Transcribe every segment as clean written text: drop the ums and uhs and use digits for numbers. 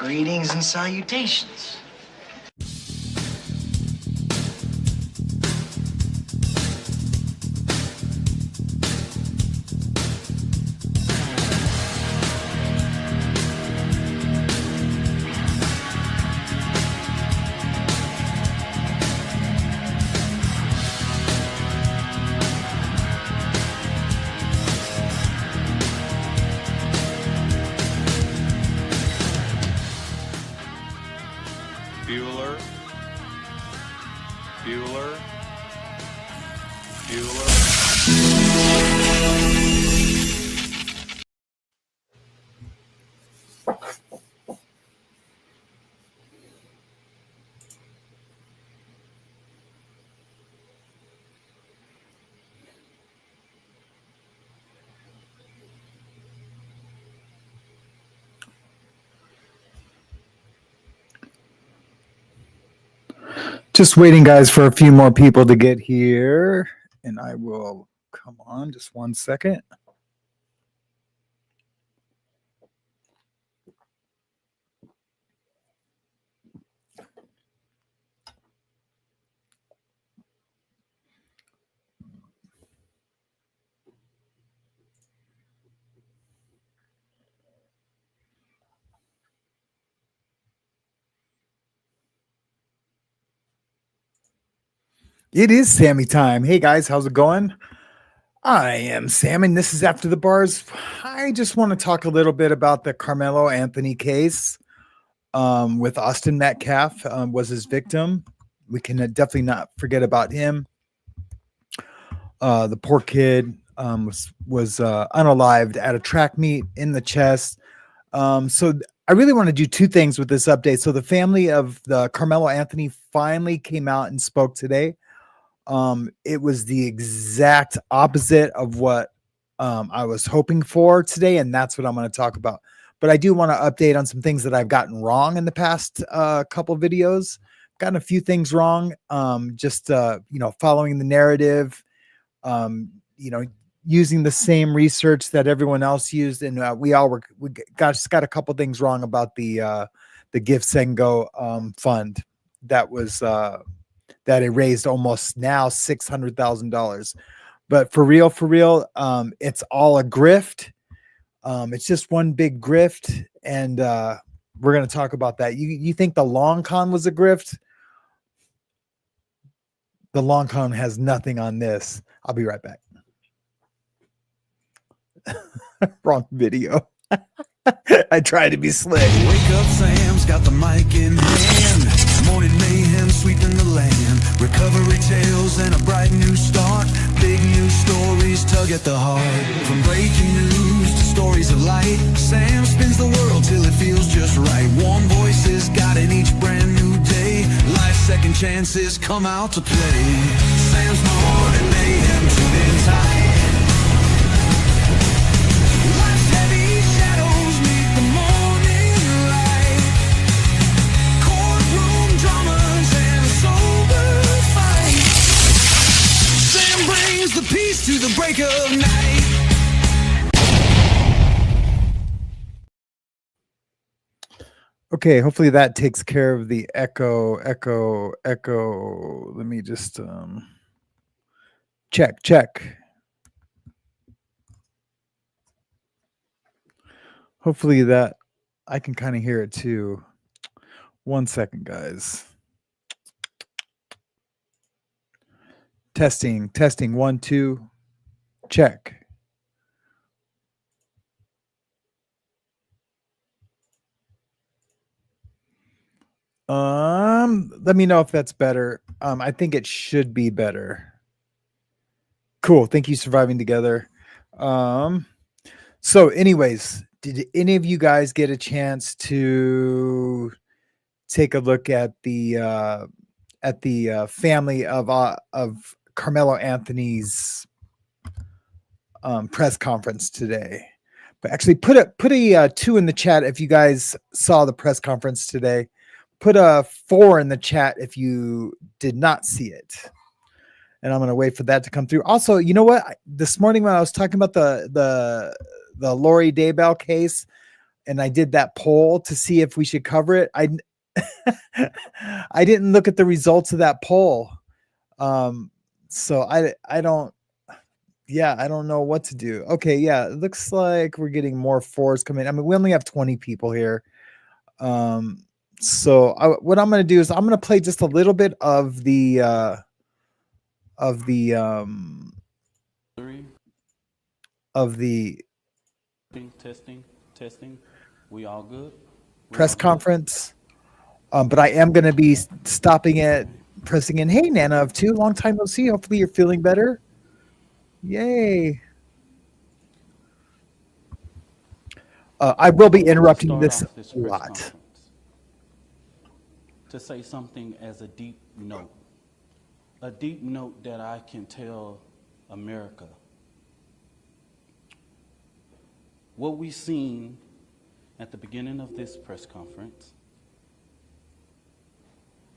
Greetings and salutations. Just waiting, guys, for a few more people to get here, and I will come on just 1 second. It is Sammy time. Hey guys, how's it going? I am Sam, and this is After the Bars. I just want to talk a little bit about the Karmelo Anthony case with Austin Metcalf was his victim. We can definitely not forget about him. The poor kid was unalived at a track meet in the chest. So I really want to do two things with this update. So the family of the Karmelo Anthony finally came out and spoke today. It was the exact opposite of what I was hoping for today, and that's what I'm going to talk about. But I do want to update on some things that I've gotten wrong in the past couple videos. Gotten a few things wrong, following the narrative, using the same research that everyone else used, and we got a couple things wrong about the Gift and Go fund that was that it raised almost now $600,000. But for real, it's all a grift. It's just one big grift, and we're going to talk about that. You think the long con was a grift? The long con has nothing on this. I'll be right back. Wrong video. I tried to be slick. Wake up, Sam's got the mic in hand. Morning mayhem sweeping the land. Recovery tales and a bright new start. Big news stories tug at the heart. From breaking news to stories of light, Sam spins the world till it feels just right. Warm voices guiding each brand new day. Life's second chances come out to play. Sam's morning mayhem tuned in tight. Life's heavy shadows meet the morning light. Courtroom dramas and a sober fight. Sam brings the peace to the break of night. Okay, hopefully that takes care of the echo. Let me just check. Hopefully that I can kind of hear it too. 1 second, guys. Testing. 1, 2. Check. Let me know if that's better. I think it should be better. Cool. Thank you, Surviving Together. So anyways, did any of you guys get a chance to take a look at the family of Karmelo Anthony's press conference today? But actually put a 2 in the chat if you guys saw the press conference today. Put a 4 in the chat if you did not see it. And I'm going to wait for that to come through. Also, you know what? This morning when I was talking about the Lori Daybell case, and I did that poll to see if we should cover it. I I didn't look at the results of that poll. So I don't, yeah, I don't know what to do. Okay, yeah, it looks like we're getting more fours coming. I mean, we only have 20 people here. So what I'm going to do is I'm going to play just a little bit of the of the testing. We all good? press conference. But I am going to be stopping it, pressing in. Hey, Nana of two, long time no see. Hopefully you're feeling better. Yay. I will be interrupting this a lot. To say something as a deep note that I can tell America. What we seen at the beginning of this press conference,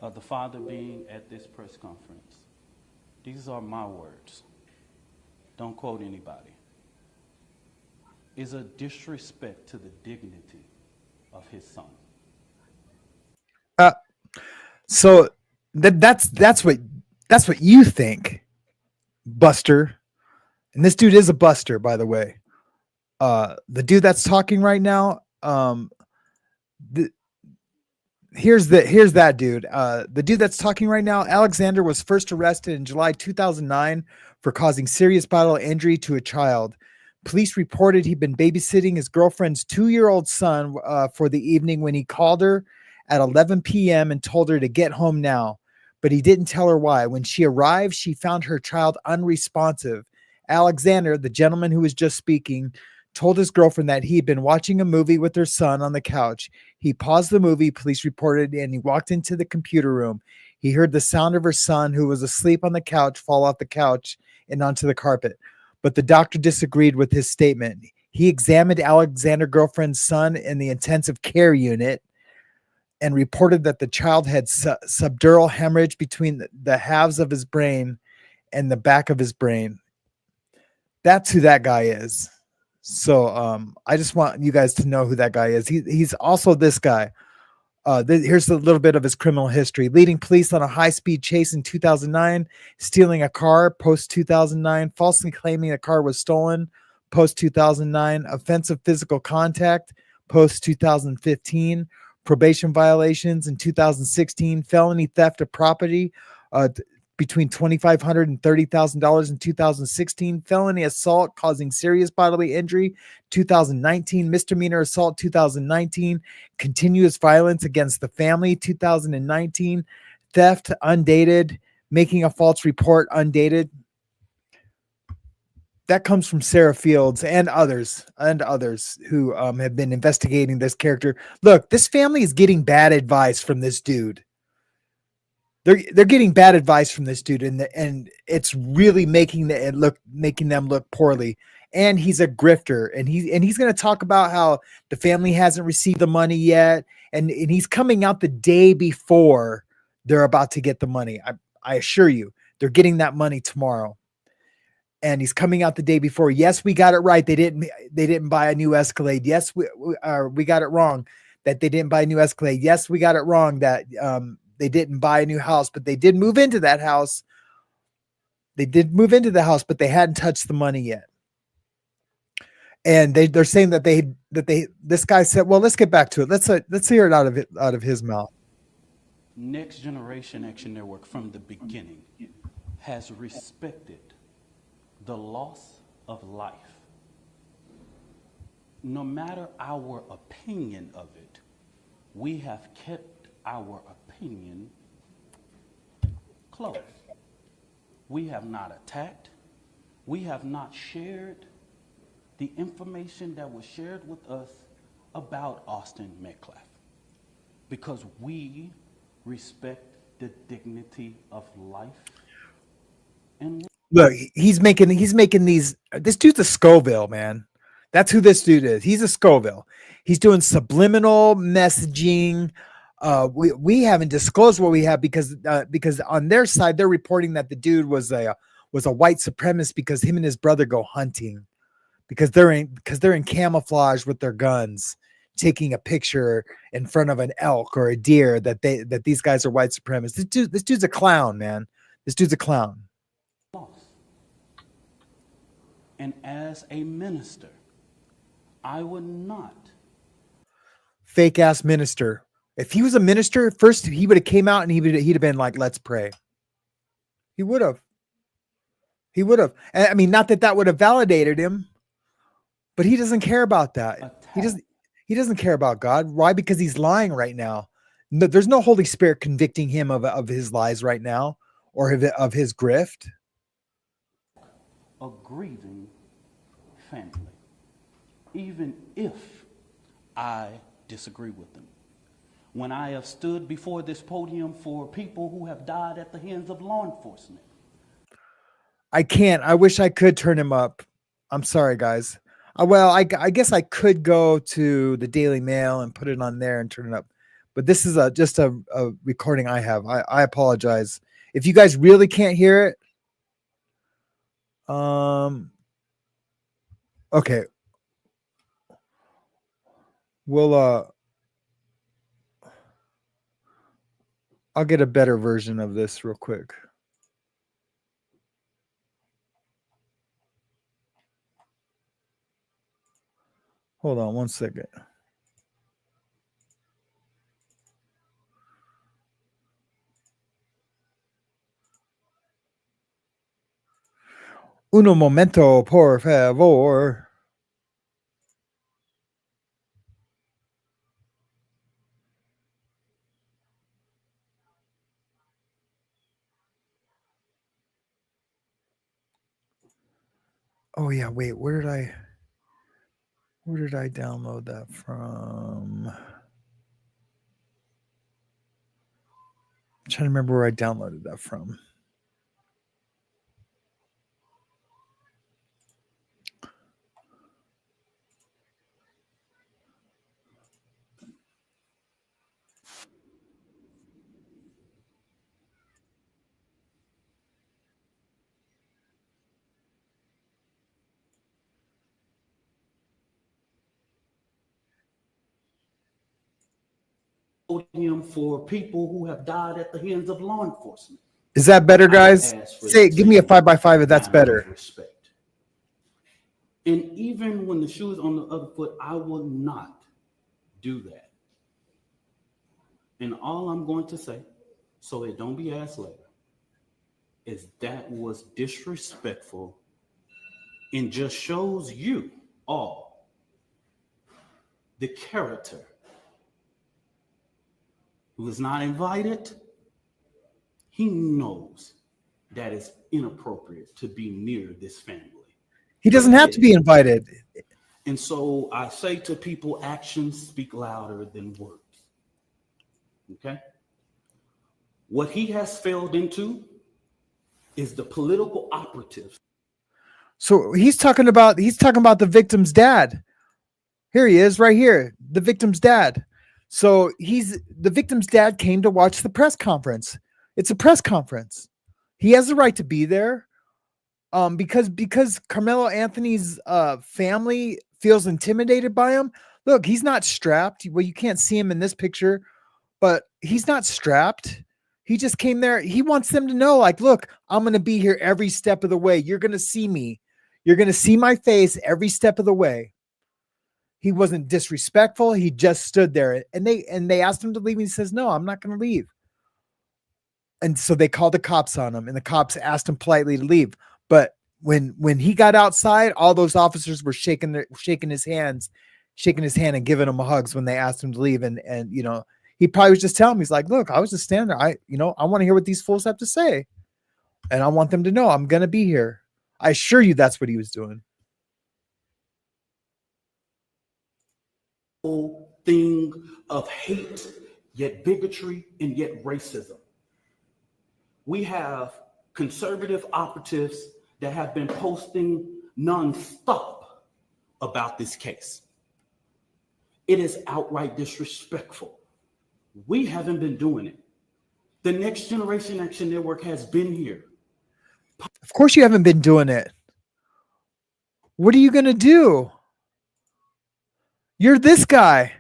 the father being at this press conference, these are my words, don't quote anybody, is a disrespect to the dignity of his son. So that's what you think, Buster. And this dude is a buster, by the way. The dude that's talking right now, here's that dude. The dude that's talking right now, Alexander, was first arrested in July 2009 for causing serious bodily injury to a child. Police reported he'd been babysitting his girlfriend's 2-year-old son for the evening when he called her at 11 p.m. and told her to get home now, but he didn't tell her why. When she arrived, she found her child unresponsive. Alexander, the gentleman who was just speaking, told his girlfriend that he had been watching a movie with her son on the couch. He paused the movie, police reported, and he walked into the computer room. He heard the sound of her son, who was asleep on the couch, fall off the couch and onto the carpet. But the doctor disagreed with his statement. He examined Alexander's girlfriend's son in the intensive care unit and reported that the child had subdural hemorrhage between the halves of his brain and the back of his brain. That's who that guy is. So I just want you guys to know who that guy is. He's also this guy. Here's a little bit of his criminal history. Leading police on a high-speed chase in 2009, stealing a car post-2009, falsely claiming a car was stolen post-2009, offensive physical contact post-2015, probation violations in 2016, felony theft of property between $2,500 and $30,000 in 2016, felony assault causing serious bodily injury 2019, misdemeanor assault 2019, continuous violence against the family 2019, theft undated, making a false report undated. That comes from Sarah Fields and others who have been investigating this character. Look, this family is getting bad advice from this dude. They're getting bad advice from this dude, and it's really making them look poorly. And he's a grifter, and he's going to talk about how the family hasn't received the money yet, and he's coming out the day before they're about to get the money. I assure you, they're getting that money tomorrow. And he's coming out the day before. Yes, we got it right. They didn't buy a new Escalade. Yes, we got it wrong that they didn't buy a new Escalade. Yes, we got it wrong that they didn't buy a new house, but they did move into that house. They did move into the house, but they hadn't touched the money yet. And they're saying that this guy said, well, let's get back to it. Let's hear it out of his mouth. Next Generation Action Network from the beginning has respected the loss of life. No matter our opinion of it, we have kept our opinion close. We have not attacked. We have not shared the information that was shared with us about Austin Metcalf, because we respect the dignity of life. And look, he's making these. This dude's a Scoville, man. That's who this dude is. He's a Scoville. He's doing subliminal messaging. We haven't disclosed what we have because on their side they're reporting that the dude was a white supremacist because him and his brother go hunting because they're in camouflage with their guns. taking a picture in front of an elk or a deer that these guys are white supremacists. This dude's a clown, man. This dude's a clown. And as a minister, I would not. Fake ass minister. If he was a minister, first he would have came out and he'd have been like, let's pray. He would have. He would have. I mean, not that would have validated him, but he doesn't care about that. He doesn't care about God. Why? Because he's lying right now. No, there's no Holy Spirit convicting him of his lies right now or of his grift. A grieving family, even if I disagree with them. When I have stood before this podium for people who have died at the hands of law enforcement. I can't. I wish I could turn him up. I'm sorry, guys. Well, I guess I could go to the Daily Mail and put it on there and turn it up. But this is just a recording I have. I apologize. If you guys really can't hear it, okay. We'll I'll get a better version of this real quick. Hold on one second. Uno momento, por favor. Oh yeah, wait, where did I download that from? I'm trying to remember where I downloaded that from. Podium for people who have died at the hands of law enforcement. Is that better, guys? Give me a 5x5 if that's better. Respect. And even when the shoe is on the other foot, I will not do that. And all I'm going to say, so it don't be asked later, is that was disrespectful and just shows you all the character who is not invited. He knows that it's inappropriate to be near this family. He doesn't have to be invited. And so I say to people, actions speak louder than words. Okay? What he has failed into is the political operatives. So he's talking about the victim's dad. Here he is right here, the victim's dad. So the victim's dad came to watch the press conference. It's a press conference. He has the right to be there. Because Karmelo Anthony's family feels intimidated by him. Look, he's not strapped. Well, you can't see him in this picture, but he's not strapped. He just came there. He wants them to know, like, look, I'm going to be here every step of the way. You're going to see me. You're going to see my face every step of the way. He wasn't disrespectful. He just stood there, and they asked him to leave. And he says, no, I'm not going to leave. And so they called the cops on him, and the cops asked him politely to leave. But when he got outside, all those officers were shaking his hand and giving him hugs when they asked him to leave. And you know, he probably was just telling me, he's like, look, I was just standing there. I want to hear what these fools have to say. And I want them to know I'm going to be here. I assure you that's what he was doing. Whole thing of hate, yet bigotry, and yet racism. We have conservative operatives that have been posting nonstop about this case. It is outright disrespectful. We haven't been doing it. The Next Generation Action Network has been here. Of course you haven't been doing it. What are you going to do? You're this guy.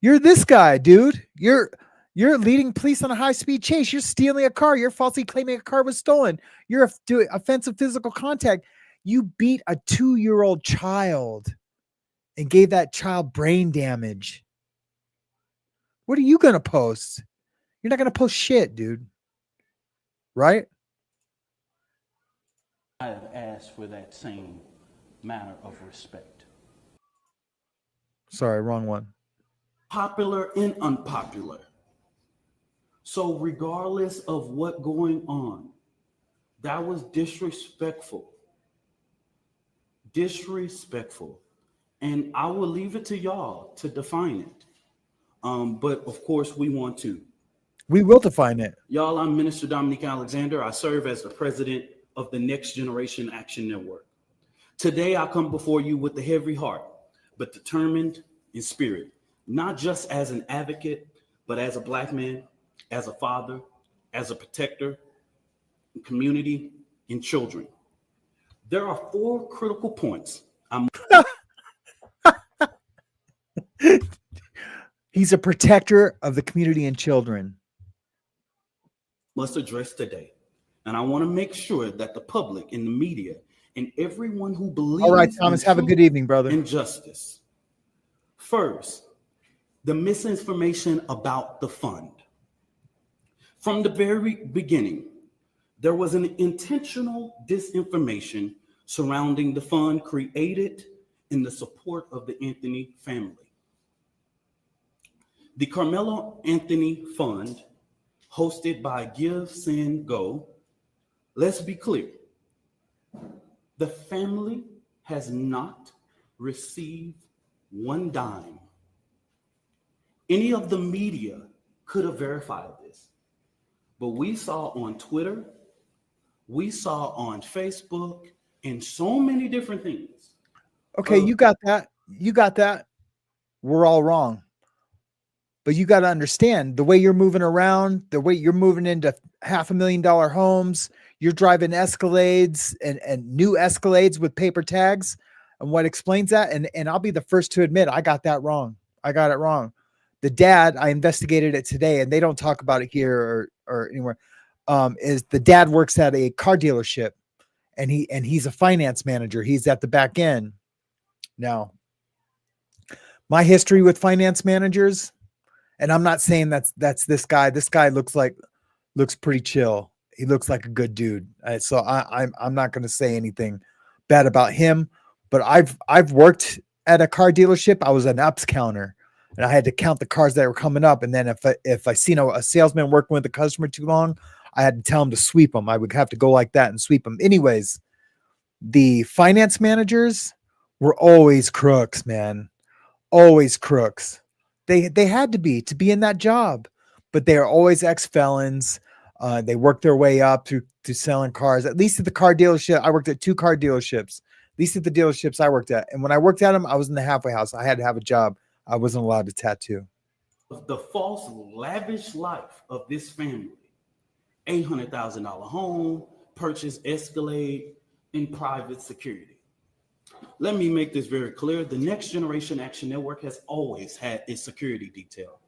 You're this guy, dude. You're leading police on a high-speed chase. You're stealing a car. You're falsely claiming a car was stolen. You're doing offensive physical contact. You beat a 2-year-old child and gave that child brain damage. What are you going to post? You're not going to post shit, dude. Right? I have asked for that same manner of respect. Sorry, wrong one. Popular and unpopular. So regardless of what going on, that was disrespectful. Disrespectful. And I will leave it to y'all to define it. But of course we want to. We will define it. Y'all, I'm Minister Dominique Alexander. I serve as the president of the Next Generation Action Network. Today I come before you with a heavy heart, but determined in spirit, not just as an advocate, but as a Black man, as a father, as a protector, community, and children. There are 4 critical points He's a protector of the community and children. Must address today. And I want to make sure that the public and the media and everyone who believes all right, Thomas, have a good evening, brother. In justice. First, the misinformation about the fund. From the very beginning, there was an intentional disinformation surrounding the fund created in the support of the Anthony family. The Karmelo Anthony Fund, hosted by Give, Send, Go. Let's be clear. The family has not received one dime. Any of the media could have verified this, but we saw on Twitter, we saw on Facebook, and so many different things. Okay, you got that. You got that. We're all wrong. But you got to understand the way you're moving around, the way you're moving into $500,000 homes, you're driving Escalades and new Escalades with paper tags. And what explains that? And I'll be the first to admit, I got that wrong. I got it wrong. The dad, I investigated it today and they don't talk about it here or anywhere. Is the dad works at a car dealership and he's a finance manager. He's at the back end. Now, my history with finance managers, and I'm not saying that's this guy. This guy looks pretty chill. He looks like a good dude. So I'm not going to say anything bad about him. But I've worked at a car dealership. I was an ups counter, and I had to count the cars that were coming up. And then if I seen a salesman working with a customer too long, I had to tell him to sweep them. I would have to go like that and sweep them. Anyways, the finance managers were always crooks, man. Always crooks. They had to be in that job, but they are always ex-felons. They work their way up to selling cars. At least at the car dealership, I worked at 2 car dealerships. At least at the dealerships I worked at. And when I worked at them, I was in the halfway house. I had to have a job. I wasn't allowed to tattoo. The false, lavish life of this family. $800,000 home, purchase Escalade, and private security. Let me make this very clear. The Next Generation Action Network has always had its security detail.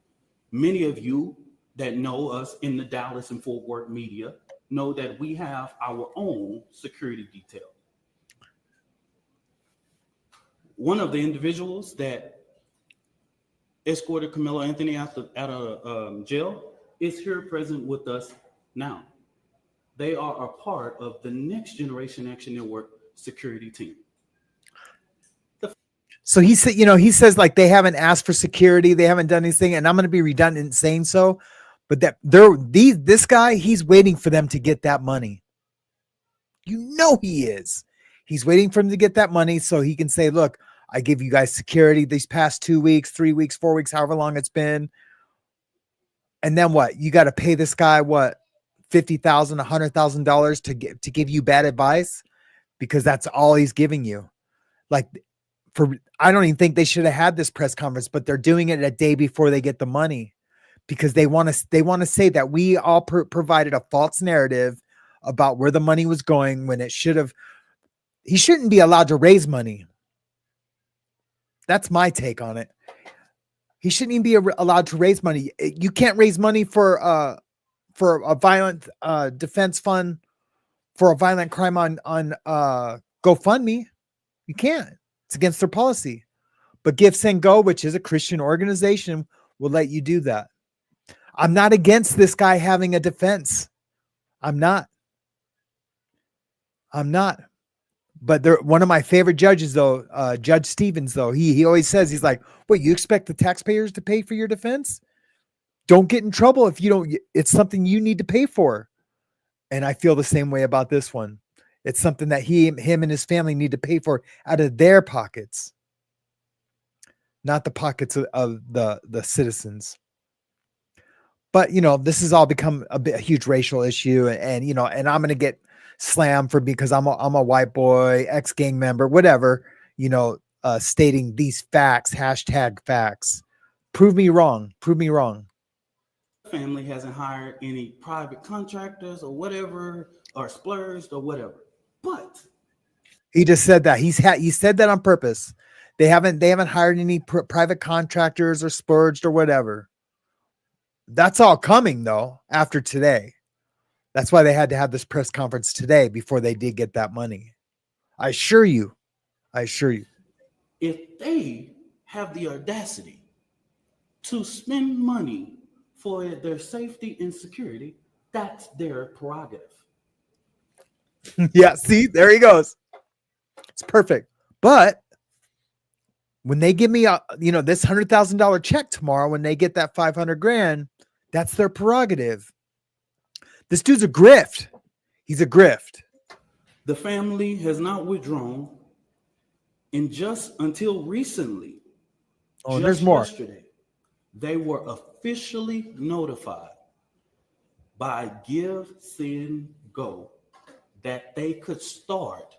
Many of you that know us in the Dallas and Fort Worth media know that we have our own security detail. One of the individuals that escorted Karmelo Anthony out of jail is here present with us now. They are a part of the Next Generation Action Network security team. So he said, he says like they haven't asked for security, they haven't done anything, and I'm going to be redundant in saying so, but that this guy, he's waiting for them to get that money. He is. He's waiting for them to get that money so he can say, look, I give you guys security these past 2 weeks, 3 weeks, 4 weeks, however long it's been. And then what? You got to pay this guy what? $50,000, $100,000 to give you bad advice because that's all he's giving you. Like I don't even think they should have had this press conference, but they're doing it a day before they get the money because they want to say that we all provided a false narrative about where the money was going when it should have. He shouldn't be allowed to raise money. That's my take on it. He shouldn't even be allowed to raise money. You can't raise money for a violent defense fund for a violent crime on GoFundMe. You can't. It's against their policy. But Give Send Go, which is a Christian organization, will let you do that. I'm not against this guy having a defense. I'm not. But one of my favorite judges, though, Judge Stevens, though, he always says, he's like, wait, you expect the taxpayers to pay for your defense? Don't get in trouble if you don't. It's something you need to pay for. And I feel the same way about this one. It's something that him and his family need to pay for out of their pockets, not the pockets of the citizens. But, this has all become a huge racial issue. And I'm going to get slammed for because I'm a white boy, ex-gang member, whatever, stating these facts, #facts. Prove me wrong. Family hasn't hired any private contractors or whatever, or splurged or whatever. But he just said that he said that on purpose. They haven't hired any private contractors or splurged or whatever. That's all coming though after today. That's why they had to have this press conference today before they did get that money. I assure you. If they have the audacity to spend money for their safety and security, that's their prerogative. Yeah, see, there he goes. It's perfect. But when they give me this $100,000 check tomorrow, when they get that $500,000, that's their prerogative. This dude's a grift. He's a grift. The family has not withdrawn, and just until recently, there's more. Yesterday, they were officially notified by Give, Send, Go that they could start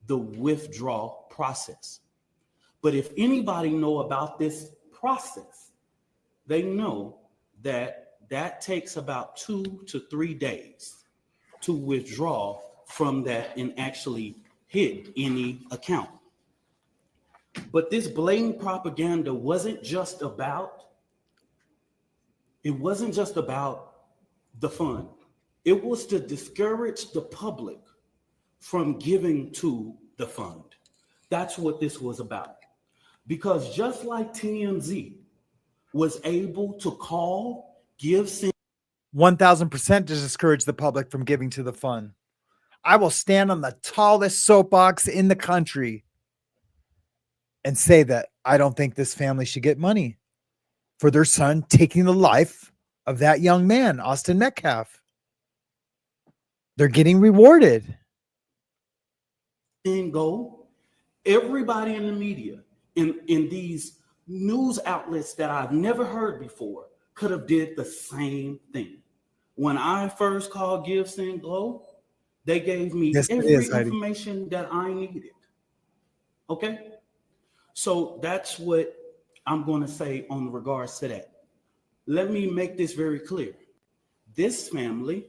the withdrawal process. But if anybody know about this process, they know that takes about 2 to 3 days to withdraw from that and actually hit any account. But this blatant propaganda wasn't just about the fund. It was to discourage the public from giving to the fund. That's what this was about. Because just like TMZ was able to call, Give, Send, 1,000% to discourage the public from giving to the fund. I will stand on the tallest soapbox in the country and say that I don't think this family should get money for their son taking the life of that young man, Austin Metcalf. They're getting rewarded. Go. Everybody in the media, in these news outlets that I've never heard before, could have did the same thing. When I first called Give, Send, Go, they gave me every information that I needed. Okay? So that's what I'm going to say on regards to that. Let me make this very clear. This family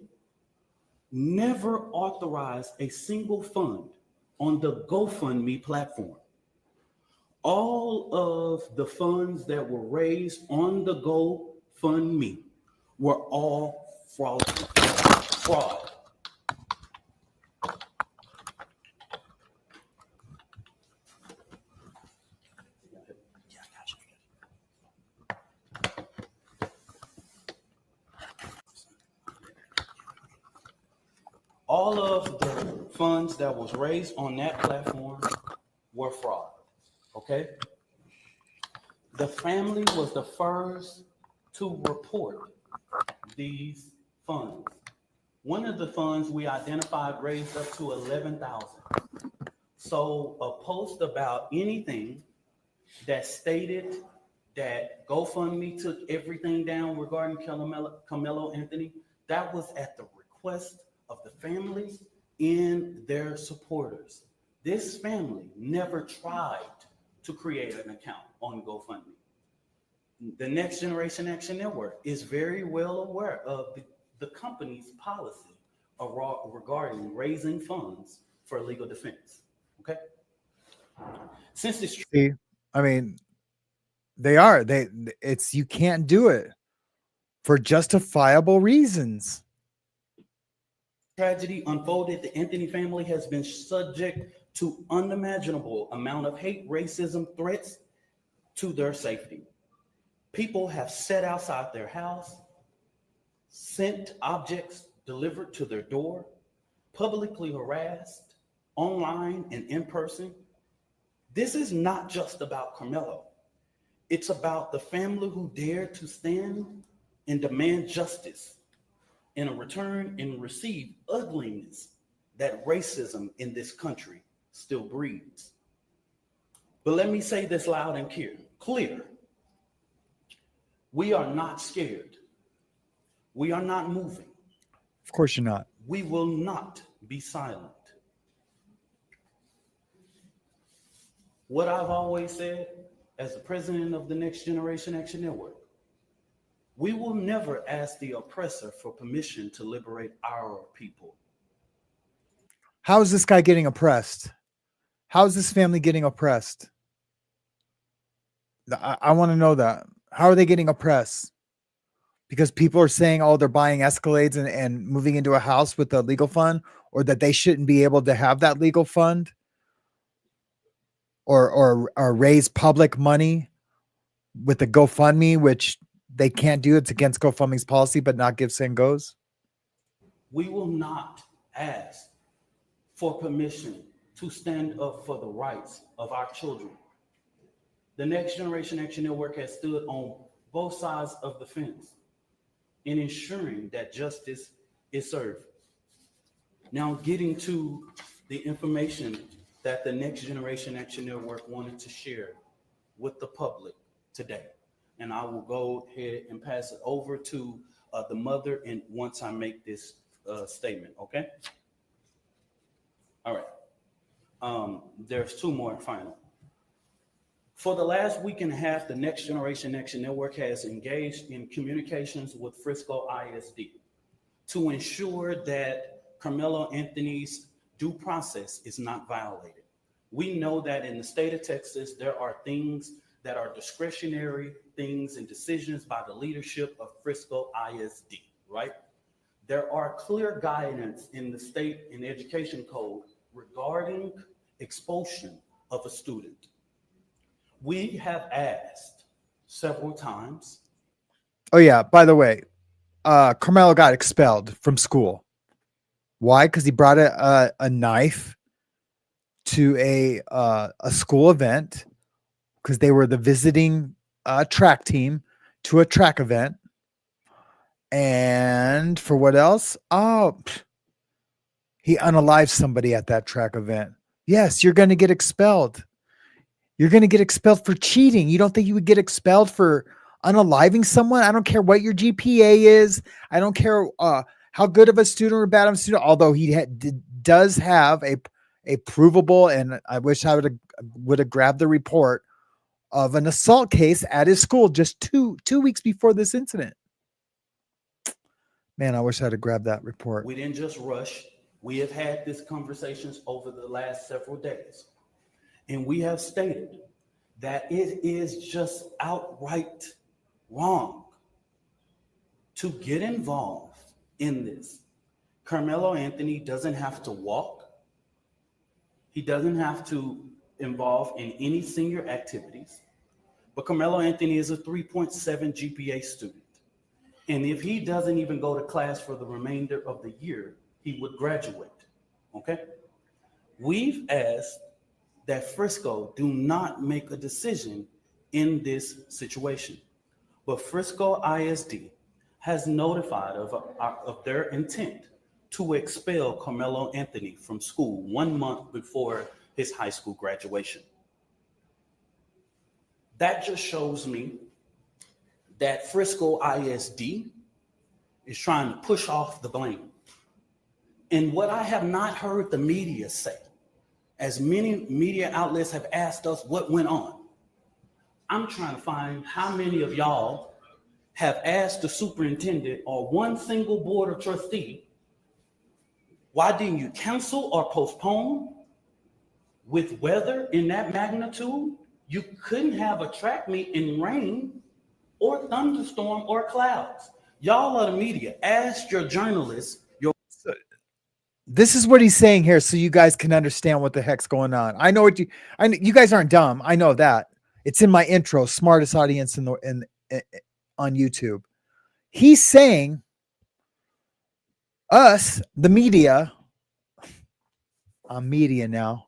never authorized a single fund on the GoFundMe platform. All of the funds that were raised on the GoFundMe were all fraud. All of the funds that was raised on that platform were fraud. Okay? The family was the first to report these funds. One of the funds we identified raised up to $11,000. So a post about anything that stated that GoFundMe took everything down regarding Karmelo Anthony, that was at the request of the families and their supporters. This family never tried to create an account on GoFundMe. The Next Generation Action Network is very well aware of the company's policy regarding raising funds for legal defense. Okay? Since this, see, I mean, They are. It's you can't do it for justifiable reasons. Tragedy unfolded, the Anthony family has been subject to unimaginable amount of hate, racism, threats to their safety. People have sat outside their house, sent objects delivered to their door, publicly harassed, online and in person. This is not just about Karmelo. It's about the family who dared to stand and demand justice in a return and receive ugliness that racism in this country still breeds. But let me say this loud and clear. We are not scared. We are not moving. Of course you're not. We will not be silent. What I've always said as the president of the Next Generation Action Network, we will never ask the oppressor for permission to liberate our people. How is this guy getting oppressed? How is this family getting oppressed? I want to know that. How are they getting oppressed? Because people are saying, oh, they're buying Escalades and moving into a house with a legal fund, or that they shouldn't be able to have that legal fund, or raise public money with the GoFundMe, which they can't do. It's against GoFundMe's policy, but not Give, Send, Goes. We will not ask for permission to stand up for the rights of our children. The Next Generation Action Network has stood on both sides of the fence in ensuring that justice is served. Now, getting to the information that the Next Generation Action Network wanted to share with the public today. And I will go ahead and pass it over to the mother, and once I make this statement, okay? All right. There's two more final. For the last week and a half, the Next Generation Action Network has engaged in communications with Frisco ISD to ensure that Karmelo Anthony's due process is not violated. We know that in the state of Texas, there are things that are discretionary things and decisions by the leadership of Frisco ISD, right? There are clear guidance in the state and education code regarding expulsion of a student. We have asked several times. Oh yeah, by the way, Karmelo got expelled from school. Why? Because he brought a knife to a school event, because they were the visiting track team to a track event. And for what else? Oh, he unalived somebody at that track event. Yes, you're going to get expelled. You're going to get expelled for cheating. You don't think you would get expelled for unaliving someone? I don't care what your GPA is. I don't care how good of a student or bad of a student, although he does have a provable, and I wish I would have grabbed the report of an assault case at his school just two weeks before this incident. Man, I wish I'd have grabbed that report. We didn't just rush. We have had these conversations over the last several days. And we have stated that it is just outright wrong to get involved in this. Karmelo Anthony doesn't have to walk. He doesn't have to involve in any senior activities. But Karmelo Anthony is a 3.7 GPA student. And if he doesn't even go to class for the remainder of the year, he would graduate, okay? We've asked that Frisco do not make a decision in this situation. But Frisco ISD has notified of their intent to expel Karmelo Anthony from school 1 month before his high school graduation. That just shows me that Frisco ISD is trying to push off the blame. And what I have not heard the media say, as many media outlets have asked us what went on, I'm trying to find how many of y'all have asked the superintendent or one single board of trustee, why didn't you cancel or postpone? With weather in that magnitude, You couldn't have a track meet in rain or thunderstorm or clouds. Y'all are the media. Ask your journalists. This is what he's saying here, so you guys can understand what the heck's going on. I know you guys aren't dumb. I know that. It's in my intro, smartest audience on YouTube. He's saying us, the media, I'm media now,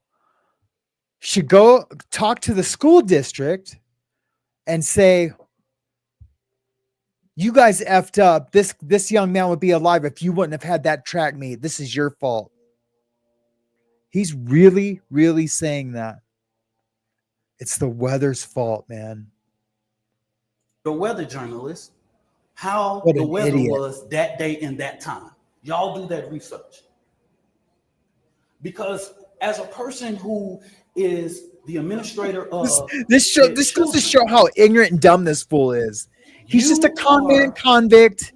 should go talk to the school district and say, you guys effed up. This young man would be alive if you wouldn't have had that track meet. This is your fault. He's really, really saying that. It's the weather's fault, man. The weather journalists, how What the an weather idiot. was that day and that time. Y'all do that research. Because as a person who is the administrator of this goes to show how ignorant and dumb this fool is. He's just a convict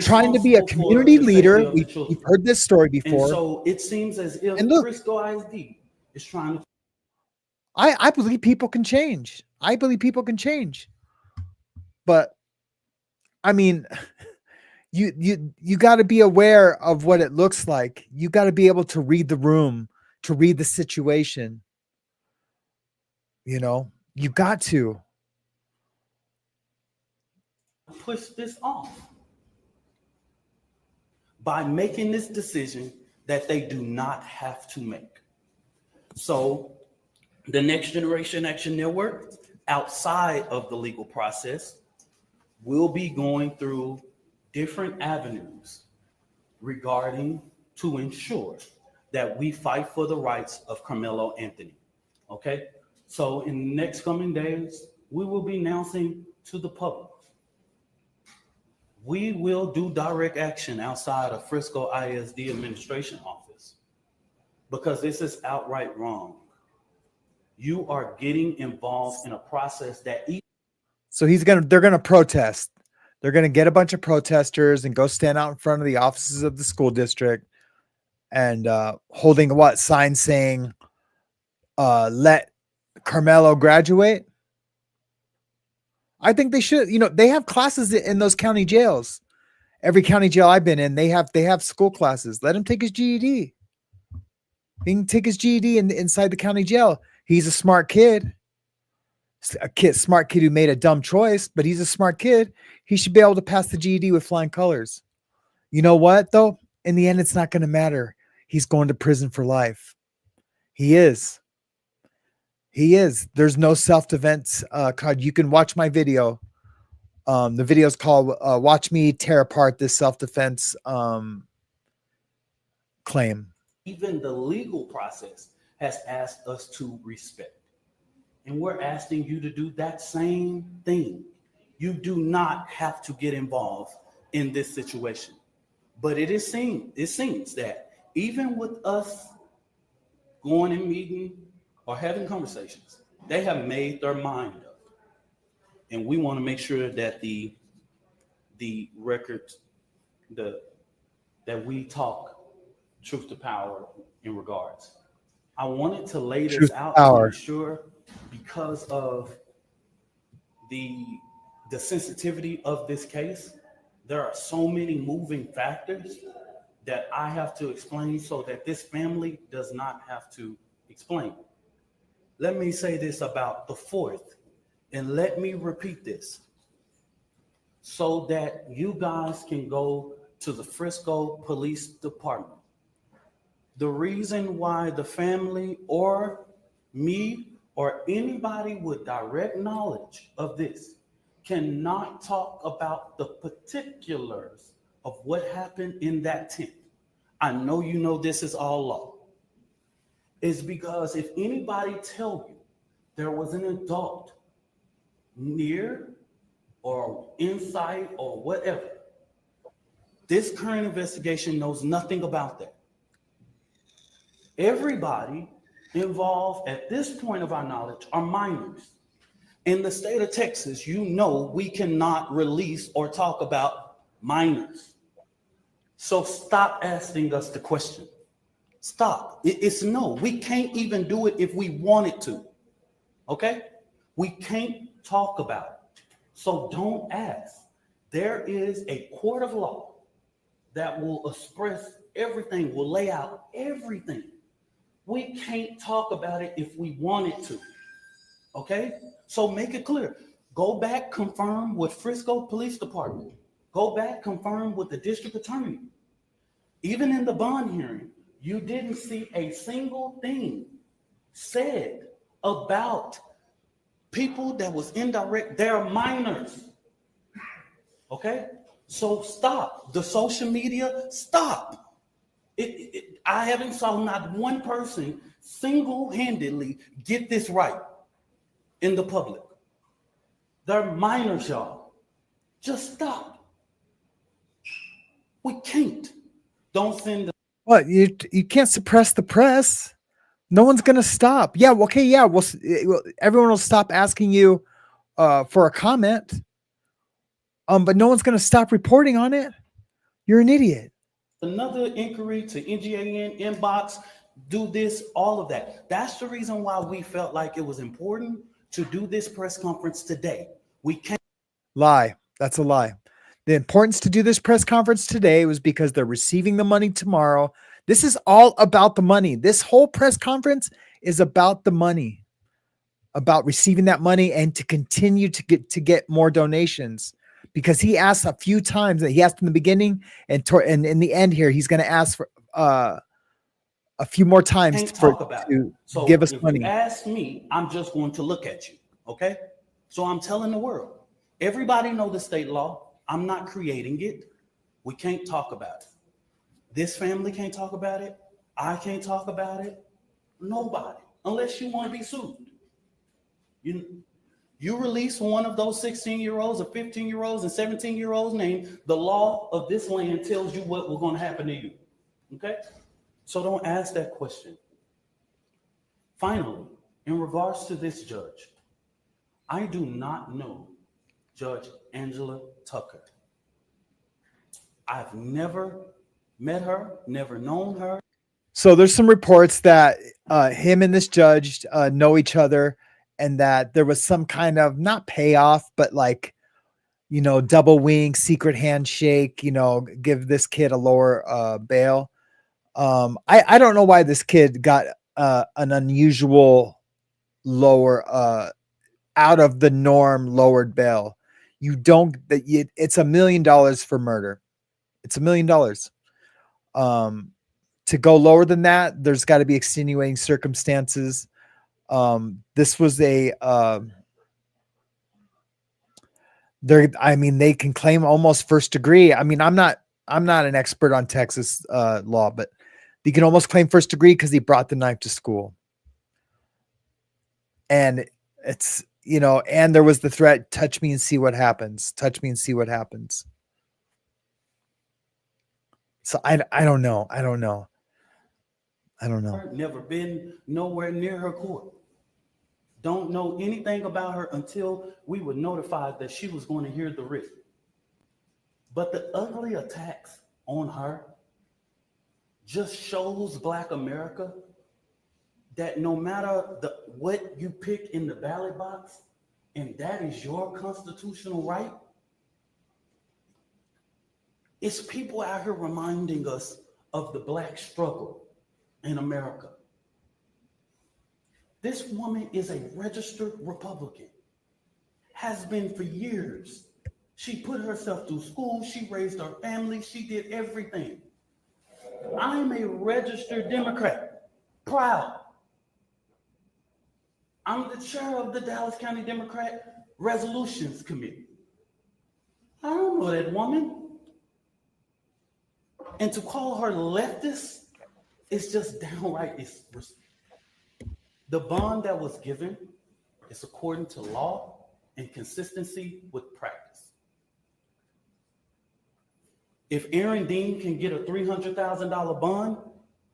trying to be a community leader. We've heard this story before. And so it seems as if Frisco ISD is trying to. I believe people can change. I believe people can change. But I mean, you got to be aware of what it looks like. You got to be able to read the room, to read the situation. You know, you got to push this off by making this decision that they do not have to make. So the Next Generation Action Network, outside of the legal process, will be going through different avenues regarding to ensure that we fight for the rights of Karmelo Anthony. Okay? So in the next coming days, we will be announcing to the public. We will do direct action outside of Frisco ISD administration office because this is outright wrong. You are getting involved in a process that. So they're gonna protest. They're gonna get a bunch of protesters and go stand out in front of the offices of the school district and holding signs saying, let Karmelo graduate. I think they should. You know, they have classes in those county jails. Every county jail I've been in, they have school classes. Let him take his GED. He can take his GED inside the county jail. He's a smart kid. Smart kid who made a dumb choice, but he's a smart kid. He should be able to pass the GED with flying colors. You know what, though? In the end, it's not going to matter. He's going to prison for life. He is. There's no self-defense card. You can watch my video. The video is called Watch Me Tear Apart This Self-Defense Claim. Even the legal process has asked us to respect. And we're asking you to do that same thing. You do not have to get involved in this situation. But it seems that even with us going and meeting or having conversations, they have made their mind up. And we want to make sure that the record, that we talk truth to power in regards. I wanted to lay this out to ensure, because of the sensitivity of this case, there are so many moving factors that I have to explain so that this family does not have to explain. Let me say this about the fourth, and let me repeat this so that you guys can go to the Frisco Police Department. The reason why the family or me or anybody with direct knowledge of this cannot talk about the particulars of what happened in that tent, I know you know this is all law, is because if anybody tell you there was an adult near or inside or whatever, this current investigation knows nothing about that. Everybody involved at this point of our knowledge are minors. In the state of Texas, you know we cannot release or talk about minors. So stop asking us the question. Stop. It's no. We can't even do it if we wanted to. Okay? We can't talk about it. So don't ask. There is a court of law that will express everything, will lay out everything. We can't talk about it if we wanted to. Okay? So make it clear. Go back, confirm with Frisco Police Department. Go back, confirm with the district attorney. Even in the bond hearing, you didn't see a single thing said about people that was indirect. They're minors. Okay? So stop. The social media, stop. I haven't saw not one person single-handedly get this right in the public. They're minors, y'all. Just stop. We can't. Don't send the What, you can't suppress the press. No one's gonna stop. Yeah, okay, yeah. Well, everyone will stop asking you for a comment. But no one's gonna stop reporting on it. You're an idiot. another inquiry to NGAN inbox, do this, all of that. That's the reason why we felt like it was important to do this press conference today. We can't Lie. That's a lie. The importance to do this press conference today was because they're receiving the money tomorrow. This is all about the money. This whole press conference is about the money, about receiving that money and to continue to get more donations. Because he asked a few times, that he asked in the beginning and in the end here, he's going to ask for a few more times to so give us if money. You ask me, I'm just going to look at you. Okay. So I'm telling the world, everybody know the state law. I'm not creating it. We can't talk about it. This family can't talk about it. I can't talk about it. Nobody, unless you want to be sued. You release one of those 16-year-olds or 15-year-olds and 17-year-olds name, the law of this land tells you what was going to happen to you. Okay? So don't ask that question. Finally, in regards to this judge, I do not know Judge Angela Tucker. I've never met her, never known her. So there's some reports that him and this judge know each other, and that there was some kind of not payoff, but like, double wing, secret handshake, give this kid a lower bail. I don't know why this kid got an unusual lower, out of the norm lowered bail. It's $1 million for murder. It's $1 million. To go lower than that, there's got to be extenuating circumstances. This was they can claim almost first degree. I mean, I'm not an expert on Texas law, but you can almost claim first degree because he brought the knife to school. And it's, and there was the threat, touch me and see what happens. Touch me and see what happens. So I don't know. Never been nowhere near her court. Don't know anything about her until we were notified that she was going to hear the writ. But the ugly attacks on her just shows Black America that no matter what you pick in the ballot box, and that is your constitutional right, it's people out here reminding us of the Black struggle in America. This woman is a registered Republican, has been for years. She put herself through school, she raised her family, she did everything. I'm a registered Democrat, proud. I'm the chair of the Dallas County Democrat Resolutions Committee. I don't know that woman. And to call her leftist is just downright. The bond that was given is according to law and consistency with practice. If Aaron Dean can get a $300,000 bond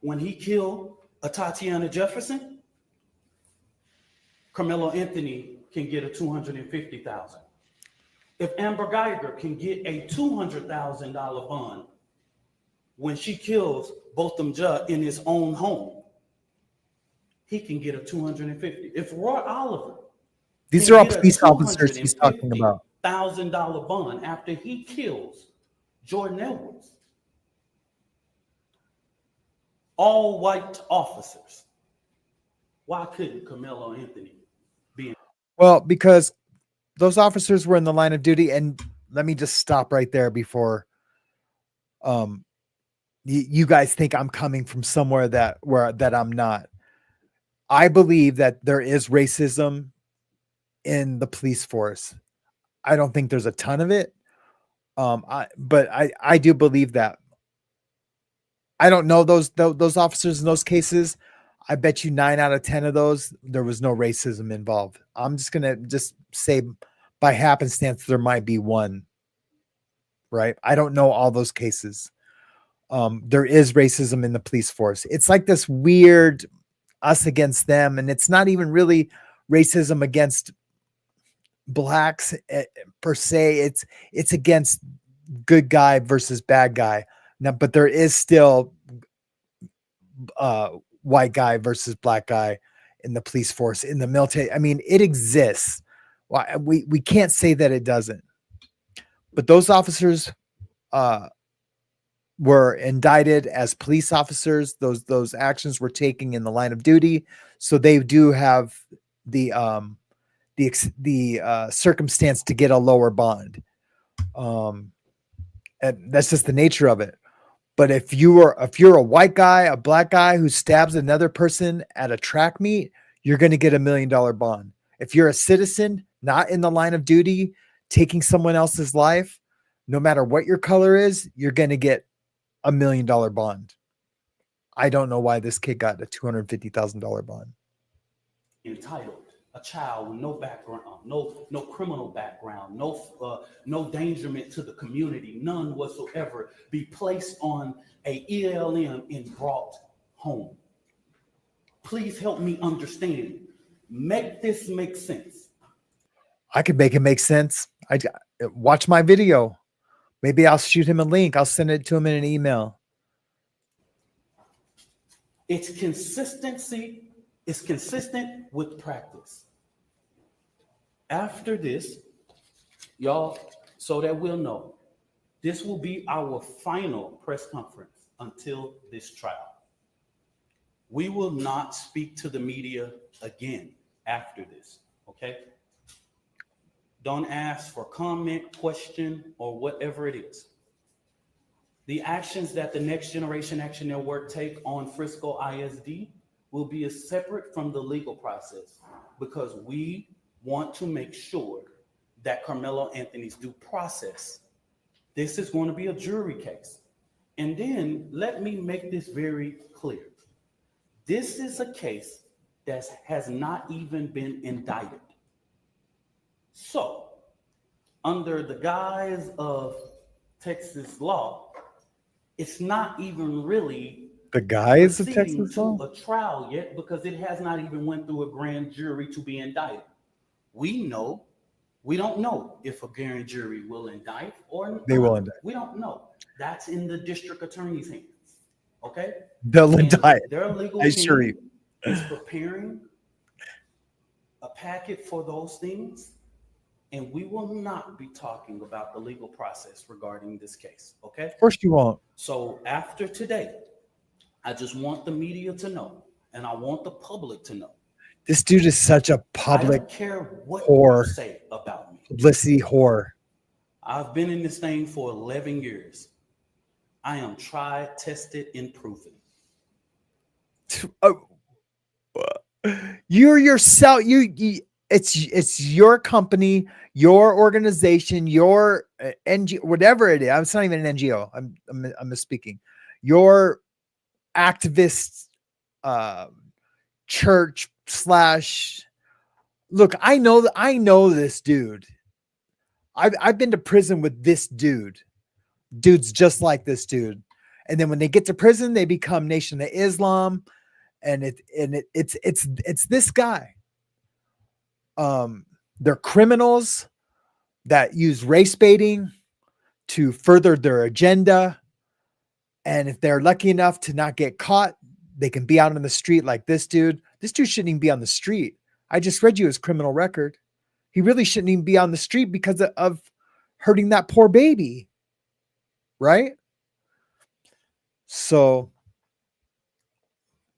when he killed a Tatiana Jefferson, Karmelo Anthony can get a $250,000. If Amber Geiger can get a $200,000 bond when she kills Botham Judd in his own home, he can get a $250,000. If Roy Oliver These can are all get a police officers he's talking about. $250,000 bond after he kills Jordan Edwards. All white officers. Why couldn't Karmelo Anthony be? Well, because those officers were in the line of duty, and let me just stop right there before you guys think I'm coming from somewhere that I'm not. I believe that there is racism in the police force. I don't think there's a ton of it. But I do believe that. I don't know those officers in those cases. I bet you 9 out of 10 of those, there was no racism involved. I'm just going to just say by happenstance, there might be one, right? I don't know all those cases. There is racism in the police force. It's like this weird us against them. And it's not even really racism against blacks per se. It's against good guy versus bad guy. Now, but there is still white guy versus black guy in the police force, in the military. I mean, it exists. Why we can't say that it doesn't. But those officers were indicted as police officers. Those actions were taken in the line of duty, so they do have the circumstance to get a lower bond. And that's just the nature of it. But if you're a white guy, a black guy who stabs another person at a track meet, you're going to get $1 million bond. If you're a citizen, not in the line of duty, taking someone else's life, no matter what your color is, you're going to get $1 million bond. I don't know why this kid got a $250,000 bond. Entitled. A child with no background, no criminal background, no endangerment to the community, none whatsoever, be placed on a ELM and brought home. Please help me understand. Make this make sense. I could make it make sense. I watch my video. Maybe I'll shoot him a link. I'll send it to him in an email. It's consistency. It's consistent with practice. After this, y'all, so that we'll know, this will be our final press conference until this trial. We will not speak to the media again after this, okay? Don't ask for comment, question, or whatever it is. The actions that the Next Generation Action Network take on Frisco ISD will be separate from the legal process, because we want to make sure that Karmelo Anthony's due process. This is going to be a jury case. And then let me make this very clear. This is a case that has not even been indicted. So, under the guise of Texas law, it's not even really the guise of proceeding Texas law? to a trial yet, because it has not even went through a grand jury to be indicted. We don't know if a grand jury will indict or not. They will indict. We don't know. That's in the district attorney's hands. Okay? They'll And indict. their legal I assure team you. is preparing a packet for those things, and we will not be talking about the legal process regarding this case. Okay? Of course you won't. So after today, I just want the media to know, and I want the public to know. This dude is such a I public don't care what whore. you say about me. Publicity whore. I've been in this thing for 11 years. I am tried, tested, and proven. You're yourself. It's your company, your organization, your NGO, whatever it is. It's not even an NGO. I'm misspeaking. Your activist church / look, I know this dude. I've been to prison with this dude. Dudes just like this dude. And then when they get to prison, they become Nation of Islam. And it's this guy. They're criminals that use race baiting to further their agenda. And if they're lucky enough to not get caught, they can be out on the street like this dude. This dude shouldn't even be on the street. I just read you his criminal record. He really shouldn't even be on the street because of hurting that poor baby. Right? So,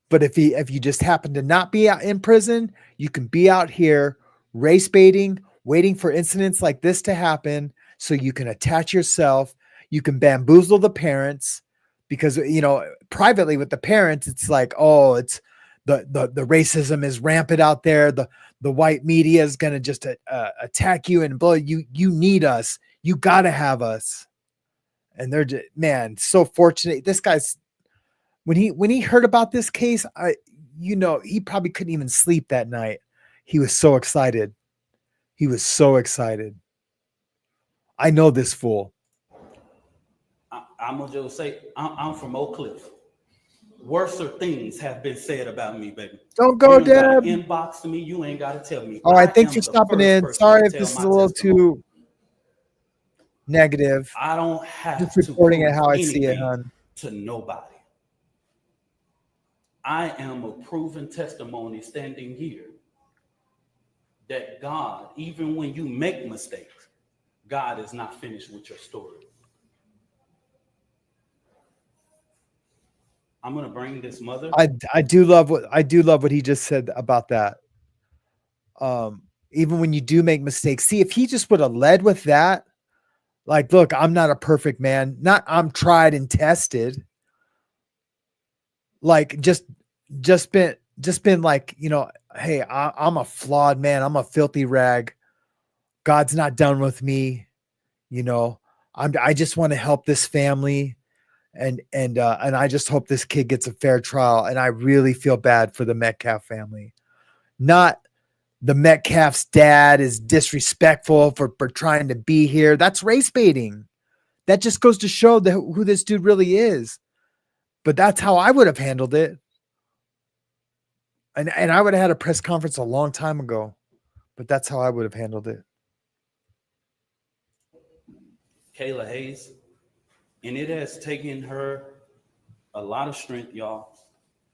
but if you just happen to not be out in prison, you can be out here race baiting, waiting for incidents like this to happen so you can attach yourself. You can bamboozle the parents because, you know, privately with the parents, it's like, oh, it's the racism is rampant out there. The white media is going to just attack you and blow you. You need us. You got to have us. And they're just, man, so fortunate. This guy's, when he heard about this case, he probably couldn't even sleep that night. He was so excited. He was so excited. I know this fool. I'm gonna just say I'm from Oak Cliff. Worser things have been said about me, baby. Don't go, Deb. Inbox to me. You ain't got to tell me. All right, thanks for stopping in. Sorry if this is a little too negative. I don't have just to reporting it how I see it, hon. To nobody. I am a proven testimony standing here that God, even when you make mistakes, God is not finished with your story. I'm gonna bring this mother. I do love what he just said about that. Even when you do make mistakes, see, if he just would have led with that, like, look, I'm not a perfect man. I'm tried and tested. Like just been like, you know, hey, I'm a flawed man. I'm a filthy rag. God's not done with me. You know, I just want to help this family. And I just hope this kid gets a fair trial. And I really feel bad for the Metcalf family. Not the Metcalf's dad is disrespectful for trying to be here. That's race baiting. That just goes to show who this dude really is. But that's how I would have handled it. And I would have had a press conference a long time ago. But that's how I would have handled it. Kayla Hayes. And it has taken her a lot of strength, y'all,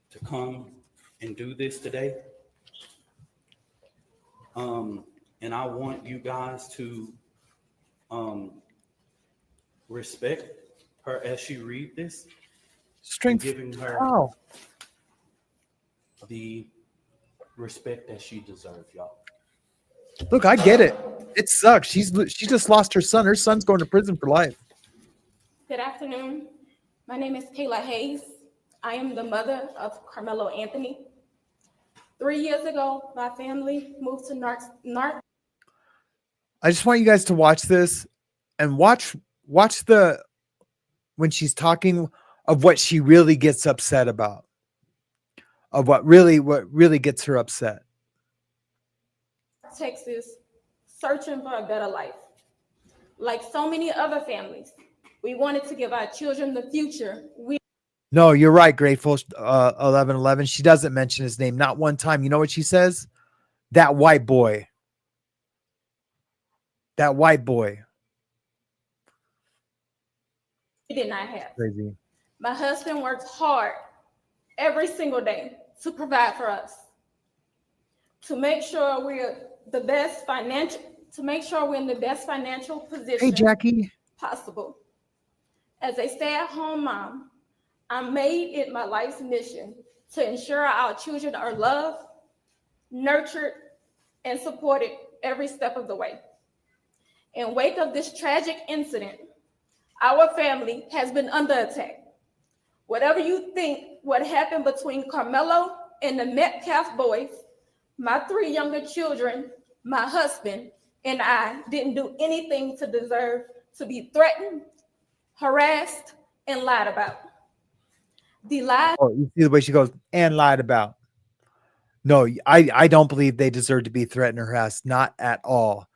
to come and do this today. And I want you guys to respect her as she read this. Strength. Giving her the respect that she deserves, y'all. Look, I get it. It sucks. She just lost her son. Her son's going to prison for life. Good afternoon. My name is Kayla Hayes. I am the mother of Karmelo Anthony. 3 years ago, my family moved to Narc. I just want you guys to watch this and watch when she's talking of what she really gets upset about, of what really gets her upset. Texas, searching for a better life. Like so many other families, we wanted to give our children the future. No, you're right, Grateful 1111. She doesn't mention his name, not one time. You know what she says? That white boy. That white boy. We did not have. Crazy. My husband worked hard every single day to provide for us, to make sure we're in the best financial position Hey, Jackie. possible. As a stay-at-home mom, I made it my life's mission to ensure our children are loved, nurtured, and supported every step of the way. In wake of this tragic incident, our family has been under attack. Whatever you think what happened between Karmelo and the Metcalf boys, my 3 younger children, my husband, and I didn't do anything to deserve to be threatened, harassed, and lied about. The lies. Oh, you see the way she goes, and lied about. No, I don't believe they deserve to be threatened or harassed, not at all.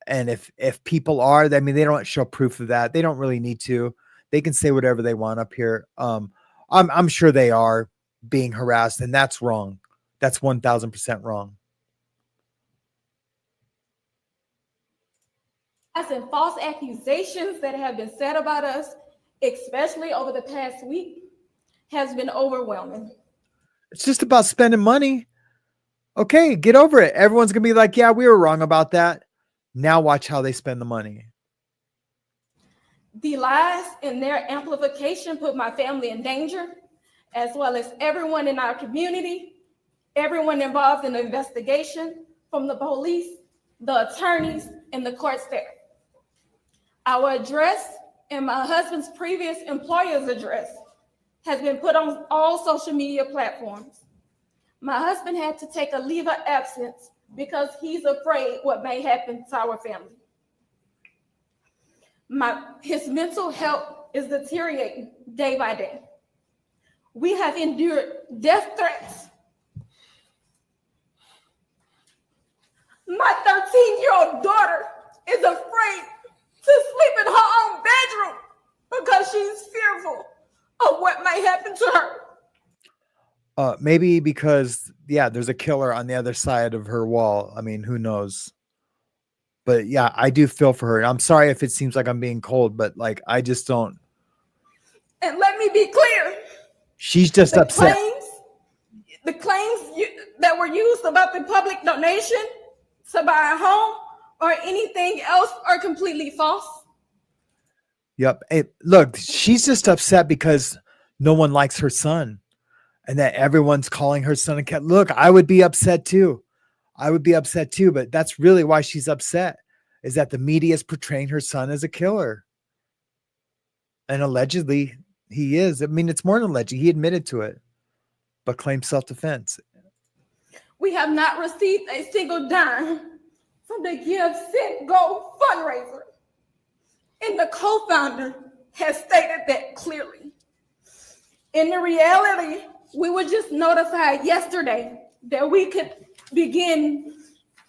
And if people are, I mean, they don't show proof of that. They don't really need to. They can say whatever they want up here. I'm sure they are being harassed, and that's wrong. That's 1,000% wrong. And false accusations that have been said about us, especially over the past week, has been overwhelming. It's just about spending money. Okay, get over it. Everyone's gonna be like, yeah, we were wrong about that. Now watch how they spend the money. The lies and their amplification put my family in danger, as well as everyone in our community, everyone involved in the investigation, from the police, the attorneys, and the court staff. Our address and my husband's previous employer's address has been put on all social media platforms. My husband had to take a leave of absence because he's afraid what may happen to our family. His mental health is deteriorating day by day. We have endured death threats. My 13-year-old daughter is afraid to sleep in her own bedroom because she's fearful of what may happen to her. Maybe because, yeah, there's a killer on the other side of her wall. I mean, who knows? But yeah, I do feel for her. And I'm sorry if it seems like I'm being cold, but like, I just don't. And let me be clear. She's just upset. The claims that were used about the public donation to buy a home or anything else are completely false. Yep. Hey, look, she's just upset because no one likes her son and that everyone's calling her son a cat. Look, I would be upset too. But that's really why she's upset, is that the media is portraying her son as a killer. And allegedly he is. I mean, it's more than alleged. He admitted to it, but claimed self-defense. We have not received a single dime from the Give, Send, Go fundraiser. And the co-founder has stated that clearly. In the reality, we were just notified yesterday that we could begin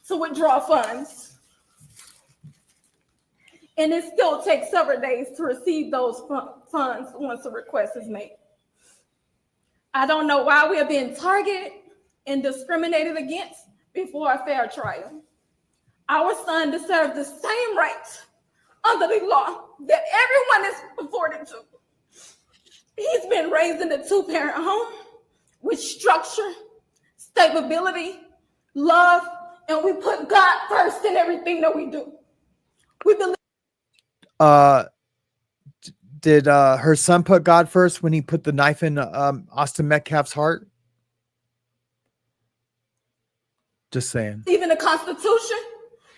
to withdraw funds. And it still takes several days to receive those funds once a request is made. I don't know why we are being targeted and discriminated against before a fair trial. Our son deserves the same rights under the law that everyone is afforded to. He's been raised in a two-parent home with structure, stability, love, and we put God first in everything that we do. We believe. Did her son put God first when he put the knife in Austin Metcalf's heart? Just saying. We believe in the Constitution.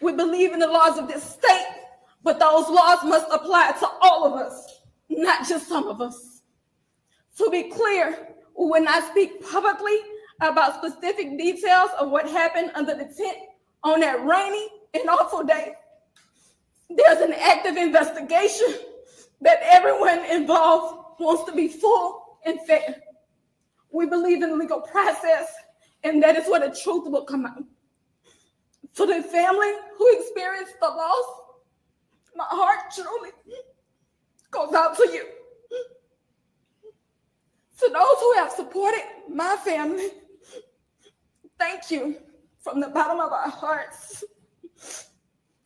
We believe in the laws of this state, but those laws must apply to all of us, not just some of us. To be clear, we will not speak publicly about specific details of what happened under the tent on that rainy and awful day. There's an active investigation that everyone involved wants to be full and fair. We believe in the legal process, and that is where the truth will come out. To the family who experienced the loss, my heart truly goes out to you. To those who have supported my family, thank you from the bottom of our hearts.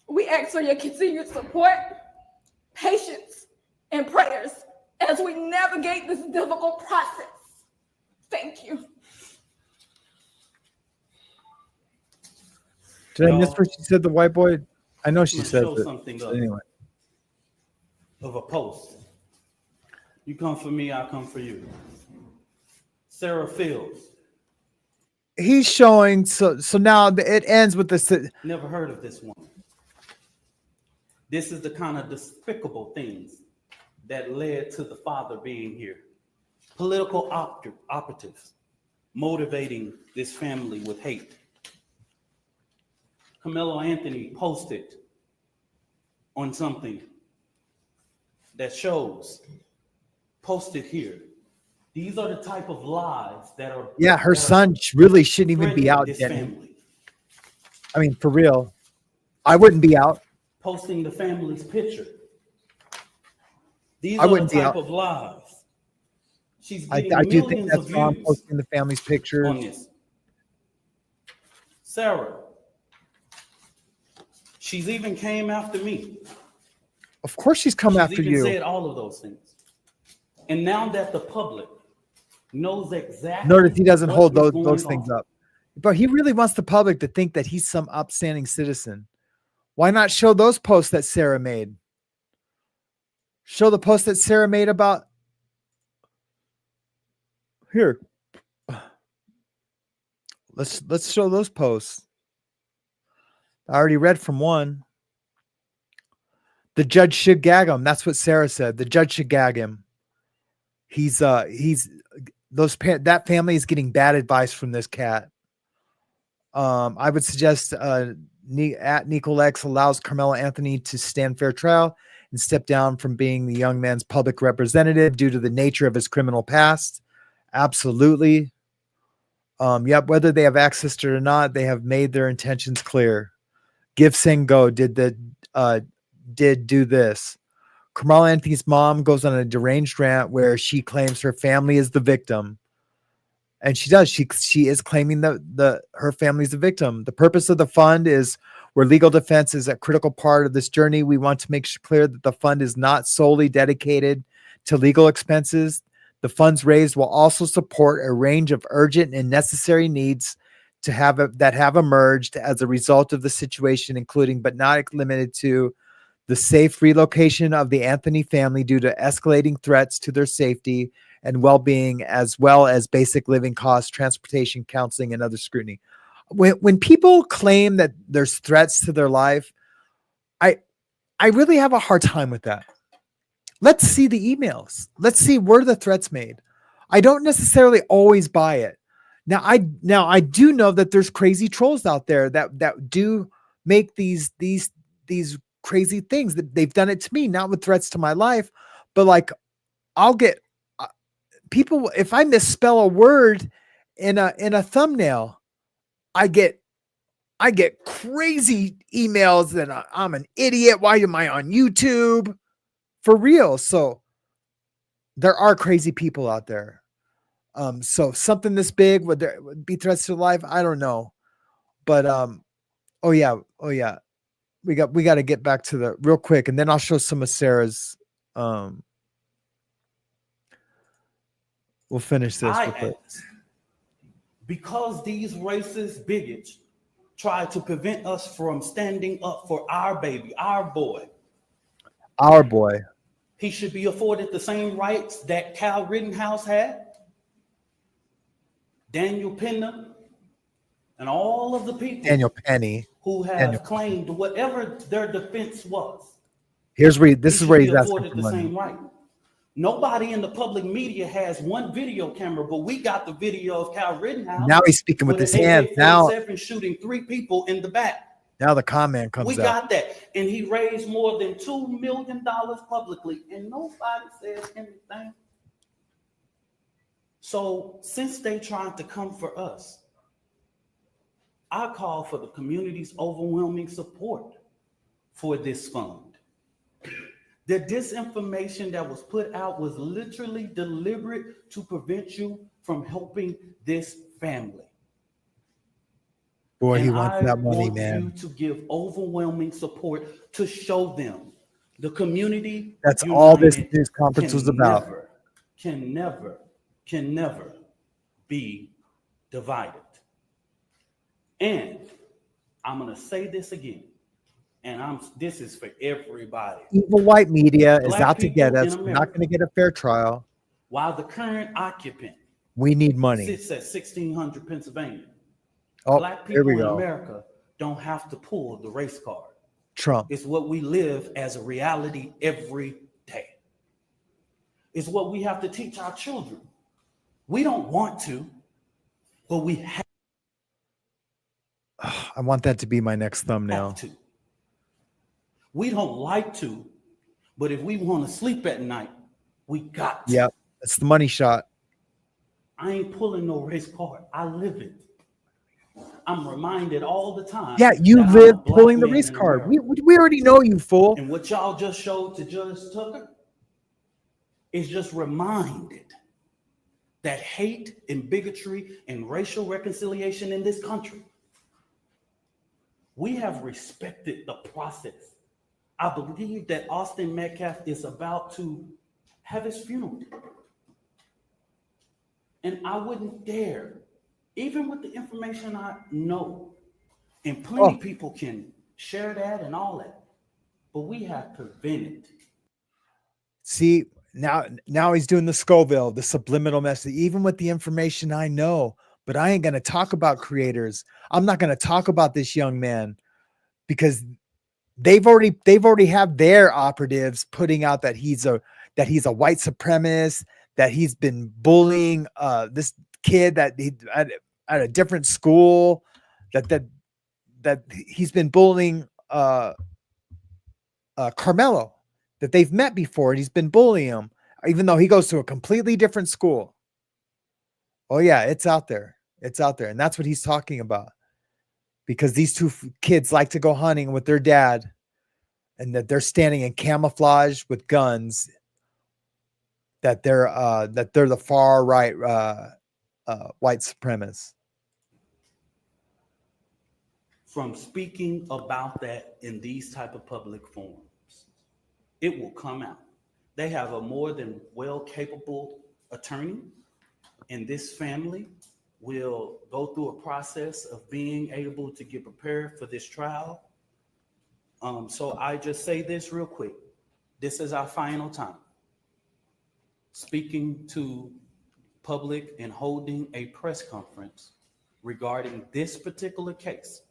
We ask for your continued support, patience, and prayers as we navigate this difficult process. Thank you. Did I miss what she said, the white boy? I know she said show that. something Anyway. of a post. You come for me, I come for you. Sarah Fields. He's showing, so now it ends with this. Never heard of this woman. This is the kind of despicable things that led to the father being here. Political operatives motivating this family with hate. Karmelo Anthony posted on something that shows, posted here. These are the type of lies that are. Yeah, her son really shouldn't even be out yet. I mean, for real, I wouldn't be out. Posting the family's picture. These I are the wouldn't be type out. of lies. She's I getting do think millions that's of wrong, views posting the family's picture. on this. Sarah, she's even came after me. Of course she's come after She's even you. said all of those things. And now that the public knows exactly. Notice he doesn't what hold is those going things on. up. But he really wants the public to think that he's some upstanding citizen Why not show those posts that Sarah made? Show the post that Sarah made about here. Let's show those posts. I already read from one. The judge should gag him. That's what Sarah said. The judge should gag him. That family is getting bad advice from this cat. I would suggest at Nicolex allows Karmelo Anthony to stand fair trial and step down from being the young man's public representative due to the nature of his criminal past. Absolutely. Yep, whether they have access to it or not, they have made their intentions clear. Give Sing Go did do this. Karmelo Anthony's mom goes on a deranged rant where she claims her family is the victim. And she does. She is claiming that her family is the victim. The purpose of the fund is where legal defense is a critical part of this journey. We want to make clear that the fund is not solely dedicated to legal expenses. The funds raised will also support a range of urgent and necessary needs that have emerged as a result of the situation, including but not limited to the safe relocation of the Anthony family due to escalating threats to their safety and well-being, as well as basic living costs, transportation, counseling, and other scrutiny. When people claim that there's threats to their life, I really have a hard time with that. Let's see the emails. Let's see where the threats made. I don't necessarily always buy it. Now I do know that there's crazy trolls out there that do make these crazy things. That they've done it to me, not with threats to my life, but like I'll get people, if I misspell a word in a thumbnail, I get crazy emails that I'm an idiot. Why am I on YouTube? For real. So there are crazy people out there. So something this big, would there be threats to life? I don't know. But oh yeah. We got to get back to the real quick, and then I'll show some of Sarah's. We'll finish this real quick. Because these racist bigots try to prevent us from standing up for our baby, our boy. Our boy. He should be afforded the same rights that Kyle Rittenhouse had, Daniel Penna, and all of the people Daniel Penny who have claimed whatever their defense was. This is where he's asking for the money. same right. Nobody in the public media has one video camera, but we got the video of Kyle Rittenhouse. Now he's speaking with his hands. Now shooting 3 people in the back. Now the comment comes We out. got that. And he raised more than $2 million publicly, and nobody says anything. So since they tried to come for us, I call for the community's overwhelming support for this fund. The disinformation that was put out was literally deliberate to prevent you from helping this family. Boy, and he wants that money, want man. You to give overwhelming support to show them the community. That's all this news conference was about. Can never be divided. And I'm going to say this again, and this is for everybody. Evil white media is Black out to get us. people in We're not going to get a fair trial. While the current occupant We need money. sits at 1600 Pennsylvania, Oh, Black here people we in go. America don't have to pull the race card. Trump. It's what we live as a reality every day. It's what we have to teach our children. We don't want to, but we have I want that to be my next thumbnail. to. We don't like to, but if we want to sleep at night, we got to. Yep. That's the money shot. I ain't pulling no race card. I live it. I'm reminded all the time. Yeah, you that I'm a live black pulling the man race in card. America. We already know you, fool. And what y'all just showed to Judge Tucker is just reminded that hate and bigotry and racial reconciliation in this country, we have respected the process. I believe that Austin Metcalf is about to have his funeral. And I wouldn't dare, even with the information I know, and plenty of people can share that and all that. But we have prevented. See, now he's doing the Scoville, the subliminal message, even with the information I know, but I ain't going to talk about creators. I'm not going to talk about this young man because they've already have their operatives putting out that he's a white supremacist, that he's been bullying this kid that he at a different school, that he's been bullying Karmelo, that they've met before, and he's been bullying him, even though he goes to a completely different school. Oh yeah, it's out there. It's out there. And that's what he's talking about. Because these two kids like to go hunting with their dad, and that they're standing in camouflage with guns, that they're the far right white supremacists. From speaking about that in these type of public forums, it will come out. They have a more than well capable attorney, and this family will go through a process of being able to get prepared for this trial. So I just say this real quick. This is our final time speaking to public and holding a press conference regarding this particular case.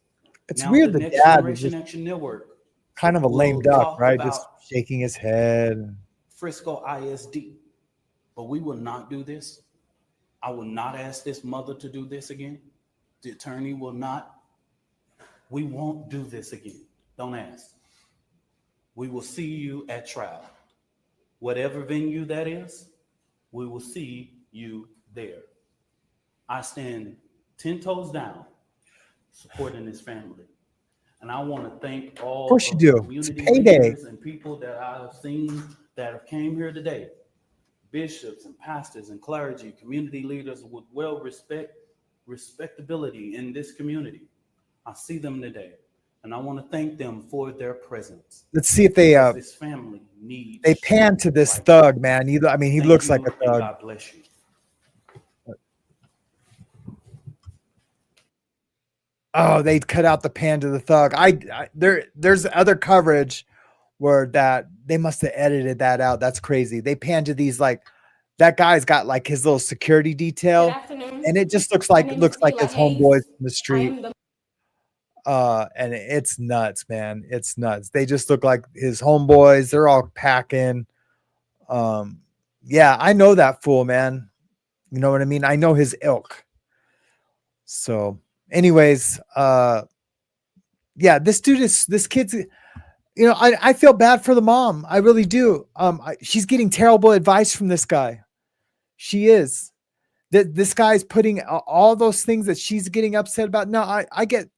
It's now, weird the that Next dad is Generation just Action Network kind of a will lame duck, talk right? about Just shaking his head. Frisco ISD, but we will not do this. I will not ask this mother to do this again. The attorney will not. We won't do this again. Don't ask. We will see you at trial. Whatever venue that is, we will see you there. I stand 10 toes down supporting this family. And I want to thank all Of course you of do. the It's community payday. leaders and people that I've seen that have came here today. Bishops and pastors and clergy, community leaders with respectability in this community. I see them today, and I want to thank them for their presence. Let's see if they This family needs. they pan to this right thug, man. He Thank looks you, like a and thug. God bless you. Oh, they cut out the pan to the thug. There's other coverage where that they must have edited that out. That's crazy. They pan to these, like, that guy's got like his little security Good detail, afternoon. and it just looks My like name his is Kayla Hayes. homeboys from the I street. am the And it's nuts, man. It's nuts. They just look like his homeboys. They're all packing. Yeah, I know that fool, man. You know what I mean? I know his ilk. So anyways, yeah, this kid's, I feel bad for the mom. I really do. She's getting terrible advice from this guy. She is. This guy's putting all those things that she's getting upset about. No, I get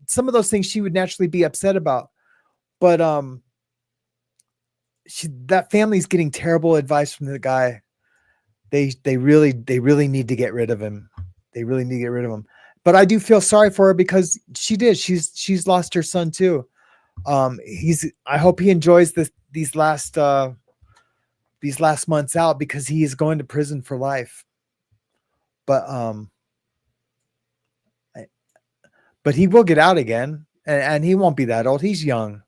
some of those things she would naturally be upset about, but that family's getting terrible advice from the guy. They really need to get rid of him. They really need to get rid of him. But I do feel sorry for her because she did. She's lost her son too. I hope he enjoys these last months out, because he is going to prison for life. But he will get out again, and he won't be that old. He's young.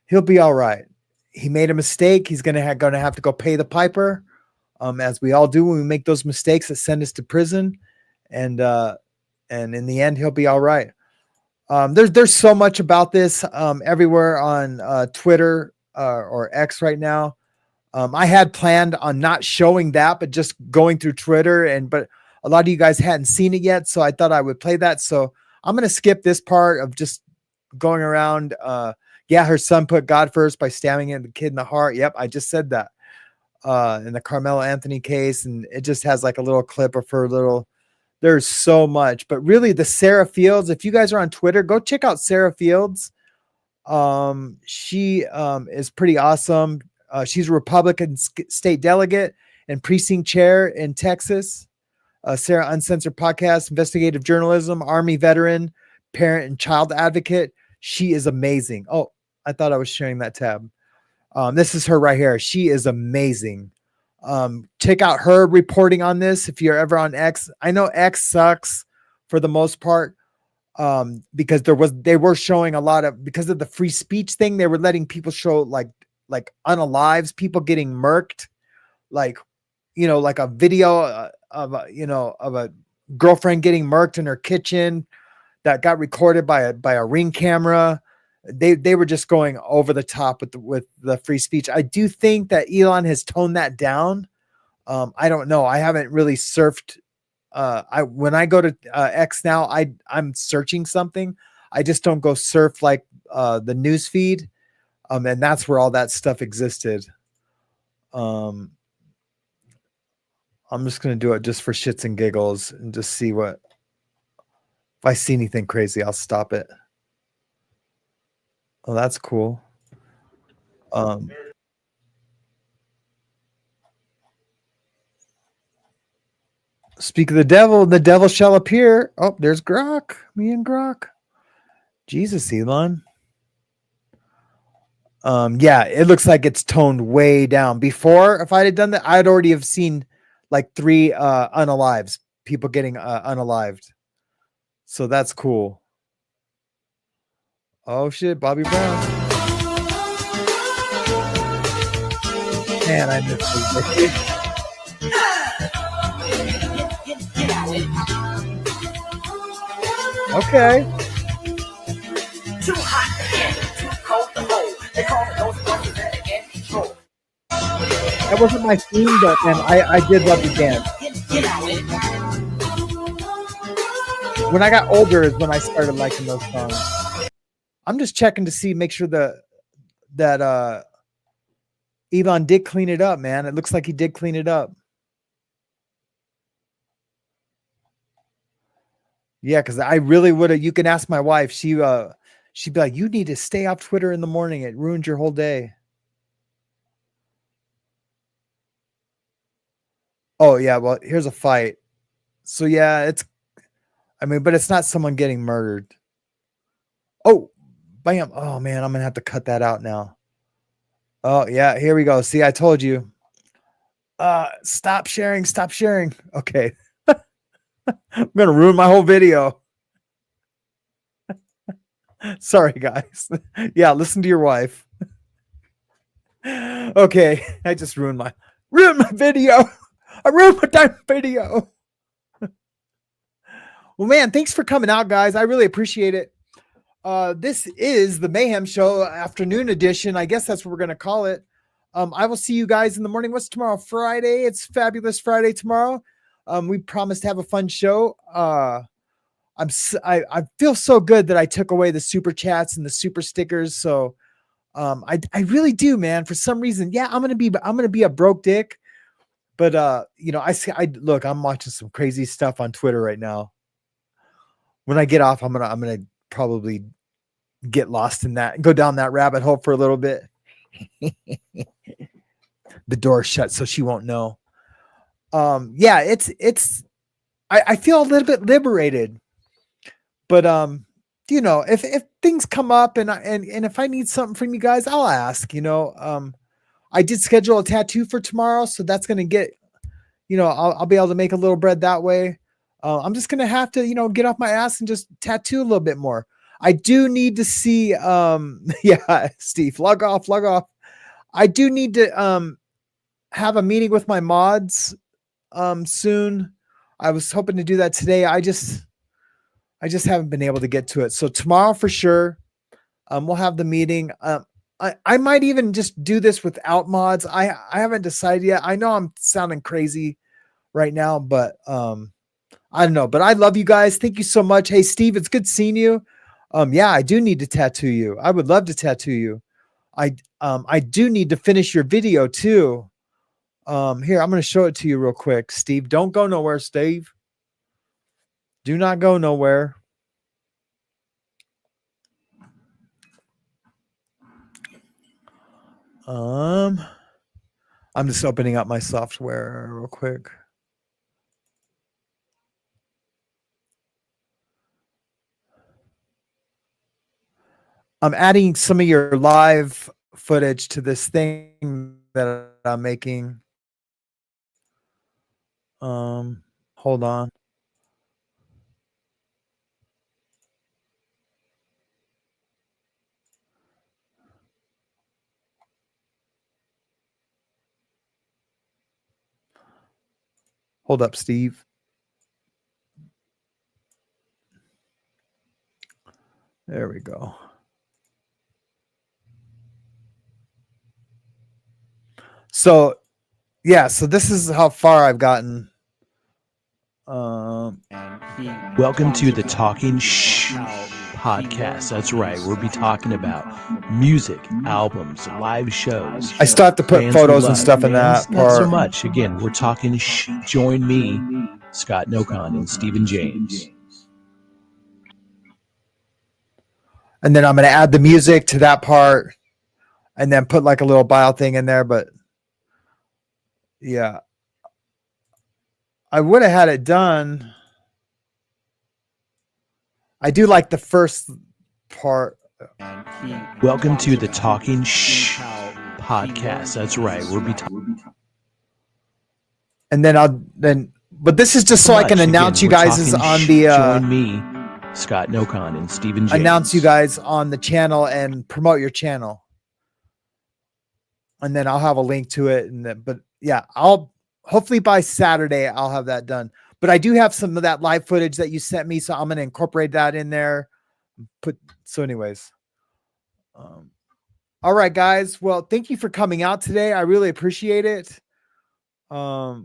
He'll be all right. He made a mistake. He's gonna have to go pay the piper, as we all do when we make those mistakes that send us to prison. And in the end, he'll be all right. There's so much about this everywhere on Twitter or X right now. I had planned on not showing that, but just going through Twitter, but a lot of you guys hadn't seen it yet, so I thought I would play that. So I'm going to skip this part of just going around. Yeah, her son put God first by stabbing the kid in the heart. Yep, I just said that in the Karmelo Anthony case, and it just has like a little clip of her little. There's so much, but really the Sarah Fields, if you guys are on Twitter, go check out Sarah Fields. She is pretty awesome. She's a Republican state delegate and precinct chair in Texas. Sarah Uncensored Podcast, investigative journalism, Army veteran, parent and child advocate. She is amazing. Oh, I thought I was sharing that tab. This is her right here. She is amazing. Check out her reporting on this if you're ever on X. I know X sucks for the most part. because they were showing a lot of, because of the free speech thing, they were letting people show like unalives, people getting murked, like, like a video of a girlfriend getting murked in her kitchen that got recorded by a Ring camera. They were just going over the top with the free speech. I do think that Elon has toned that down. I don't know. I haven't really surfed. When I go to X now, I'm searching something. I just don't go surf like the news feed. And that's where all that stuff existed. I'm just going to do it just for shits and giggles and just see if I see anything crazy, I'll stop it. Oh, that's cool. Speak of the devil shall appear. Oh, there's Grok. Me and Grok. Jesus, Elon. Yeah, it looks like it's toned way down. Before, if I had done that, I'd already have seen like 3 unalives, people getting unalived. So that's cool. Oh shit, Bobby Brown. Man, I miss this. Okay. Too hot, too cold to hold. They call it those voices that they can't control. That wasn't my theme, but man, I did love the dance. When I got older is when I started liking those songs. I'm just checking to see, make sure that Elon did clean it up, man. It looks like he did clean it up. Yeah, because I really would have. You can ask my wife. She'd be like, "You need to stay off Twitter in the morning. It ruins your whole day." Oh yeah, well here's a fight. So yeah, but it's not someone getting murdered. Oh, bam! Oh man, I'm gonna have to cut that out now. Oh yeah, here we go. See, I told you. Stop sharing. Stop sharing. Okay. I'm gonna ruin my whole video. Sorry, guys. Yeah, listen to your wife. Okay, I just ruined my video. I ruined my damn video. Well, man, thanks for coming out, guys. I really appreciate it. This is the Mayhem Show afternoon edition. I guess that's what we're gonna call it. I will see you guys in the morning. What's tomorrow? Friday. It's Fabulous Friday tomorrow. We promised to have a fun show. I feel so good that I took away the super chats and the super stickers. So I really do, man. For some reason, yeah, I'm gonna be a broke dick. But look, I'm watching some crazy stuff on Twitter right now. When I get off, I'm gonna probably get lost in that, go down that rabbit hole for a little bit. The door shut, so she won't know. Yeah, I feel a little bit liberated. But if things come up and if I need something from you guys, I'll ask. I did schedule a tattoo for tomorrow, so that's gonna get, I'll be able to make a little bread that way. I'm just gonna have to, get off my ass and just tattoo a little bit more. I do need to see, yeah, Steve, log off. I do need to have a meeting with my mods soon. I was hoping to do that today. I just haven't been able to get to it. So tomorrow for sure, we'll have the meeting. I might even just do this without mods. I haven't decided yet. I know I'm sounding crazy right now, but I don't know. But I love you guys. Thank you so much. Hey, Steve, it's good seeing you. Yeah, I do need to tattoo you. I would love to tattoo you. I do need to finish your video too. Here, I'm going to show it to you real quick. Steve, don't go nowhere, Steve. Do not go nowhere. I'm just opening up my software real quick. I'm adding some of your live footage to this thing that I'm making. Hold on. Hold up, Steve. There we go. So, yeah, so this is how far I've gotten. Welcome to the Talking Shh podcast. That's right. We'll be talking about music, albums, live shows. I still have to put Bands photos we and love, stuff in bands that not so part. much. Again, we're talking shh. Join me, Scott Nokon, and Stephen James. And then I'm going to add the music to that part and then put like a little bio thing in there. But yeah, I would have had it done. I do like the first part. Welcome to the Talking Shh podcast. That's right. We'll be talking. And then but this is just so I can announce you guys is on the join me, Scott Nokon, and Stephen James. Announce you guys on the channel and promote your channel. And then I'll have a link to it. And then, but yeah, I'll hopefully by Saturday I'll have that done. But I do have some of that live footage that you sent me, so I'm going to incorporate that in there. Anyways. All right, guys. Well, thank you for coming out today. I really appreciate it. I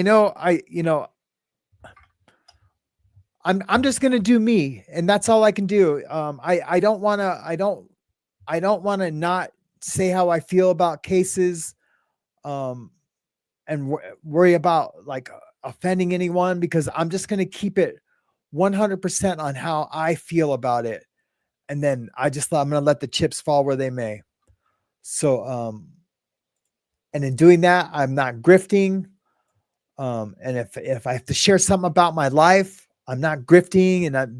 know I'm just going to do me, and that's all I can do. I don't want to not say how I feel about cases, and worry about like offending anyone, because I'm just going to keep it 100% on how I feel about it. And then I'm going to let the chips fall where they may. So, and in doing that, I'm not grifting. And if I have to share something about my life, I'm not grifting, and that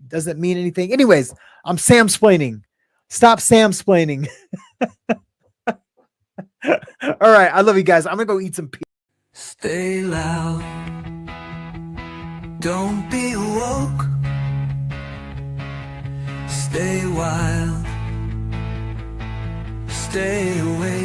doesn't mean anything. Anyways, I'm Sam-splaining. Stop Sam-splaining. All right. I love you guys. I'm going to go eat some pizza. Stay loud. Don't be woke. Stay wild. Stay away.